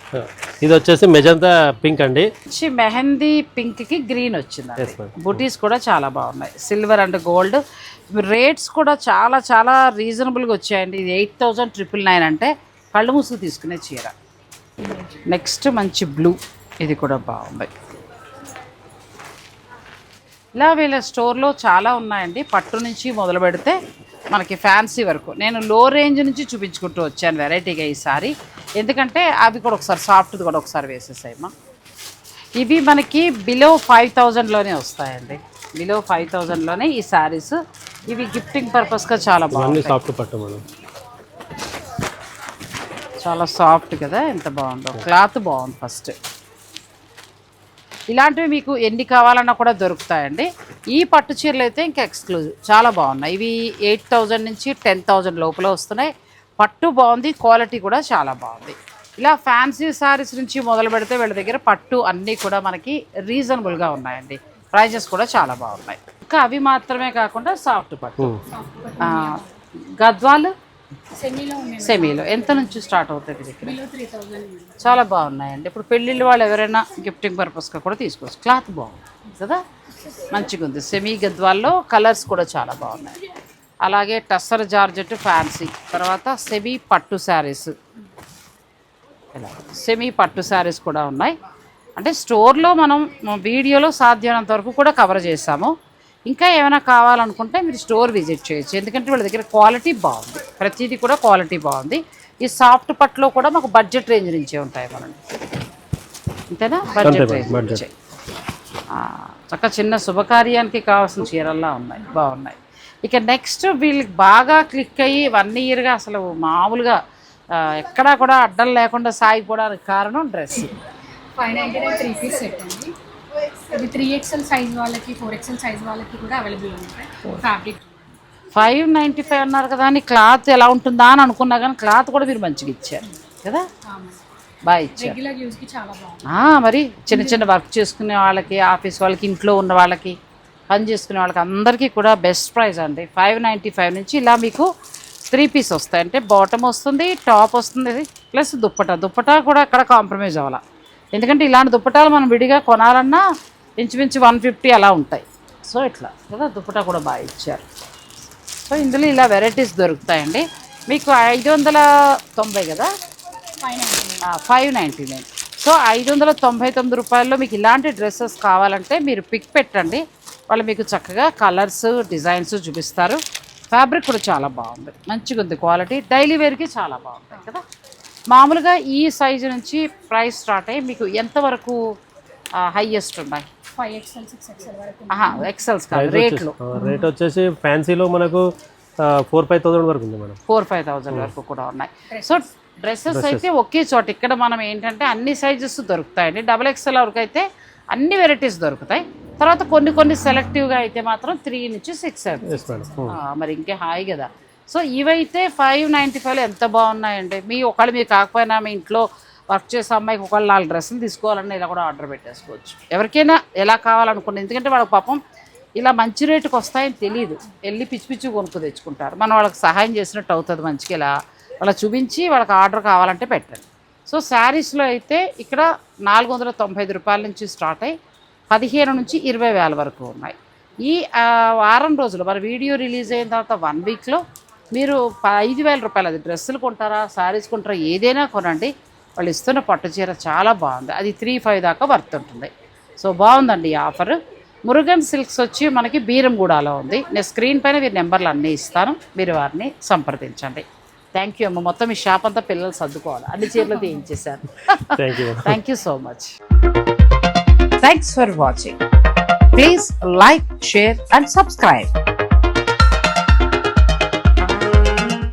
Speaker 2: ఇది వచ్చేసి మెజంతా పింక్ అండి.
Speaker 1: మంచి మెహందీ పింక్కి గ్రీన్ వచ్చింది. బుటీస్ కూడా చాలా బాగున్నాయి, సిల్వర్ అండ్ గోల్డ్. రేట్స్ కూడా చాలా చాలా రీజనబుల్గా వచ్చాయండి. ఇది 8,999 అంటే కళ్ళు మూసుకు తీసుకునే చీర. నెక్స్ట్ మంచి బ్లూ, ఇది కూడా బాగుంది. ఇలా వీళ్ళ స్టోర్లో చాలా ఉన్నాయండి, పట్టు నుంచి మొదలు పెడితే మనకి ఫ్యాన్సీ వరకు. నేను లో రేంజ్ నుంచి చూపించుకుంటూ వచ్చాను వెరైటీగా ఈసారి, ఎందుకంటే అవి కూడా ఒకసారి సాఫ్ట్ది కూడా ఒకసారి వేసేసాయమ్మా. ఇవి మనకి బిలో 5,000లోనే వస్తాయండి, బిలో 5,000లోనే ఈ శారీస్. ఇవి గిఫ్టింగ్ పర్పస్గా చాలా బాగుంది.
Speaker 2: సాఫ్ట్ పట్టు మేడం,
Speaker 1: చాలా సాఫ్ట్ కదా, ఎంత బాగుందో. క్లాత్ బాగుంది. ఫస్ట్ ఇలాంటివి మీకు ఎన్ని కావాలన్నా కూడా దొరుకుతాయండి. ఈ పట్టు చీరలు అయితే ఇంకా ఎక్స్క్లూజివ్, చాలా బాగున్నాయి. ఇవి 8,000 నుంచి 10,000 లోపల వస్తున్నాయి. పట్టు బాగుంది, క్వాలిటీ కూడా చాలా బాగుంది. ఇలా ఫ్యాన్సీ శారీస్ నుంచి మొదలు పెడితే వీళ్ళ దగ్గర పట్టు అన్నీ కూడా మనకి రీజనబుల్గా ఉన్నాయండి, ప్రైజెస్ కూడా చాలా బాగున్నాయి. ఇంకా అవి మాత్రమే కాకుండా సాఫ్ట్ పట్టు, గద్వాలు సెమీలో ఎంత నుంచి స్టార్ట్ అవుతుంది దగ్గర? చాలా బాగున్నాయండి. ఇప్పుడు పెళ్ళిళ్ళు వాళ్ళు ఎవరైనా గిఫ్టింగ్ పర్పస్గా కూడా తీసుకోవచ్చు. క్లాత్ బాగుంది కదా, మంచిగా ఉంది. సెమీ గద్వాల్లో కలర్స్ కూడా చాలా బాగున్నాయి. అలాగే టస్సర్ జార్జెట్ ఫ్యాన్సీ, తర్వాత సెమీ పట్టు శారీస్, ఇలా సెమీ పట్టు శారీస్ కూడా ఉన్నాయి. అంటే స్టోర్లో మనం వీడియోలో సాధ్యమైనంత వరకు కూడా కవర్ చేసాము. ఇంకా ఏమైనా కావాలనుకుంటే మీరు స్టోర్ విజిట్ చేయొచ్చు, ఎందుకంటే వాళ్ళ దగ్గర క్వాలిటీ బాగుంది, ప్రతిదీ కూడా క్వాలిటీ బాగుంది. ఈ సాఫ్ట్ పట్టులో కూడా మాకు బడ్జెట్ రేంజ్ నుంచే ఉంటాయి మనం, అంతేనా? బడ్జెట్ రేంజ్ నుంచే చక్క చిన్న శుభకార్యానికి కావాల్సిన చీరల్లా ఉన్నాయి, బాగున్నాయి. ఇక నెక్స్ట్ వీళ్ళకి బాగా క్లిక్ అయ్యి 1 ఇయర్గా అసలు మామూలుగా ఎక్కడా కూడా అడ్డం లేకుండా సాగిపోవడానికి కారణం డ్రెస్.
Speaker 3: 599 3 పీస్ సెట్ అండి. ఇది 3XL సైజ్ వాళ్ళకి 4XL సైజ్ వాళ్ళకి కూడా అవైలబుల్ ఉంటాయి. ఫ్యాబ్రిక్
Speaker 1: 595 అన్నారు కదా అని క్లాత్ ఎలా ఉంటుందా అని అనుకున్నా, కానీ క్లాత్ కూడా మీరు మంచిగా ఇచ్చారు కదా, బాగా ఇచ్చారు.
Speaker 3: రెగ్యులర్ యూస్కి చాలా బాగుంది.
Speaker 1: మరి చిన్న చిన్న వర్క్ చేసుకునే వాళ్ళకి, ఆఫీస్ వాళ్ళకి, ఇంట్లో ఉన్న వాళ్ళకి, పని చేసుకునే వాళ్ళకి అందరికీ కూడా బెస్ట్ ప్రైస్ అండి. 595 నుంచి ఇలా మీకు 3 పీస్ వస్తాయి. అంటే బాటమ్ వస్తుంది, టాప్ వస్తుంది, ప్లస్ దుప్పటా కూడా అక్కడ కాంప్రమైజ్ అవ్వాలి. ఎందుకంటే ఇలాంటి దుప్పటాలు మనం విడిగా కొనాలన్నా ఇంచుమించు 150 అలా ఉంటాయి. సో ఇట్లా కదా, దుప్పటా కూడా బాగా ఇచ్చారు. సో ఇందులో ఇలా వెరైటీస్ దొరుకుతాయండి. మీకు 590 కదా, 599. సో 599 రూపాయల్లో మీకు ఇలాంటి డ్రెస్సెస్ కావాలంటే మీరు పిక్ పెట్టండి, వాళ్ళు మీకు చక్కగా కలర్స్, డిజైన్స్ చూపిస్తారు. ఫ్యాబ్రిక్ కూడా చాలా బాగుంది, మంచిగా ఉంది క్వాలిటీ. డైలీ వేర్కి చాలా బాగుంటాయి కదా. మామూలుగా ఈ సైజు నుంచి ప్రైస్ స్టార్ట్ అయ్యి మీకు ఎంతవరకు హైయెస్ట్ ఉన్నాయి?
Speaker 3: 5XL 6XL వరకు.
Speaker 1: ఎక్సెల్స్ కాదు, రేట్లు.
Speaker 2: రేట్ వచ్చేసి ఫ్యాన్సీలో మనకు 4,000-5,000 వరకు ఉంది మేడం.
Speaker 1: 4,000-5,000 వరకు కూడా ఉన్నాయి. సో డ్రెస్సెస్ అయితే ఒకే చోట. ఇక్కడ మనం ఏంటంటే అన్ని సైజెస్ దొరుకుతాయండి. XXL వరకు అయితే అన్ని వెరైటీస్ దొరుకుతాయి. తర్వాత కొన్ని సెలెక్టివ్గా అయితే మాత్రం 3 నుంచి 6 మరి ఇంకే హాయి కదా. సో ఇవైతే 595లో ఎంత బాగున్నాయండి. ఒకళ్ళు మీరు కాకపోయినా మీ ఇంట్లో వర్క్ చేసే అమ్మాయికి ఒకళ్ళు 4 డ్రెస్సులు తీసుకోవాలన్నా ఇలా కూడా ఆర్డర్ పెట్టేసుకోవచ్చు. ఎవరికైనా ఎలా కావాలనుకున్నా, ఎందుకంటే వాళ్ళకి పాపం ఇలా మంచి రేటుకి వస్తాయని తెలియదు, వెళ్ళి పిచ్చి కొనుక్కు తెచ్చుకుంటారు. మనం వాళ్ళకి సహాయం చేసినట్టు అవుతుంది. మంచిగా ఇలా వాళ్ళ చూపించి వాళ్ళకి ఆర్డర్ కావాలంటే పెట్టండి. సో శారీస్లో అయితే ఇక్కడ 495 రూపాయల నుంచి స్టార్ట్ అయ్యి 15 నుంచి 20,000 వరకు ఉన్నాయి. ఈ వారం రోజులు మరి వీడియో రిలీజ్ అయిన తర్వాత 1 వీక్లో మీరు 5,000 రూపాయలు, అది డ్రెస్సులు కొంటారా, శారీస్ కొంటారా, ఏదైనా కొనండి. వాళ్ళు ఇస్తున్న పట్టు చీర చాలా బాగుంది, అది 3,500 దాకా వర్త్ ఉంటుంది. సో బాగుందండి ఈ ఆఫర్. మురుగన్ సిల్క్స్ వచ్చి మనకి బీరంగూడలో ఉంది. నేను స్క్రీన్ పైన వీరి నెంబర్లు అన్నీ ఇస్తాను, మీరు వారిని సంప్రదించండి. థ్యాంక్ యూ అమ్మ. మొత్తం ఈ షాప్ అంతా పిల్లలు సర్దుకోవాలి, అన్ని చీరలు తీయించేశారు. Thank you so much. Thanks for watching. Please like, share and subscribe.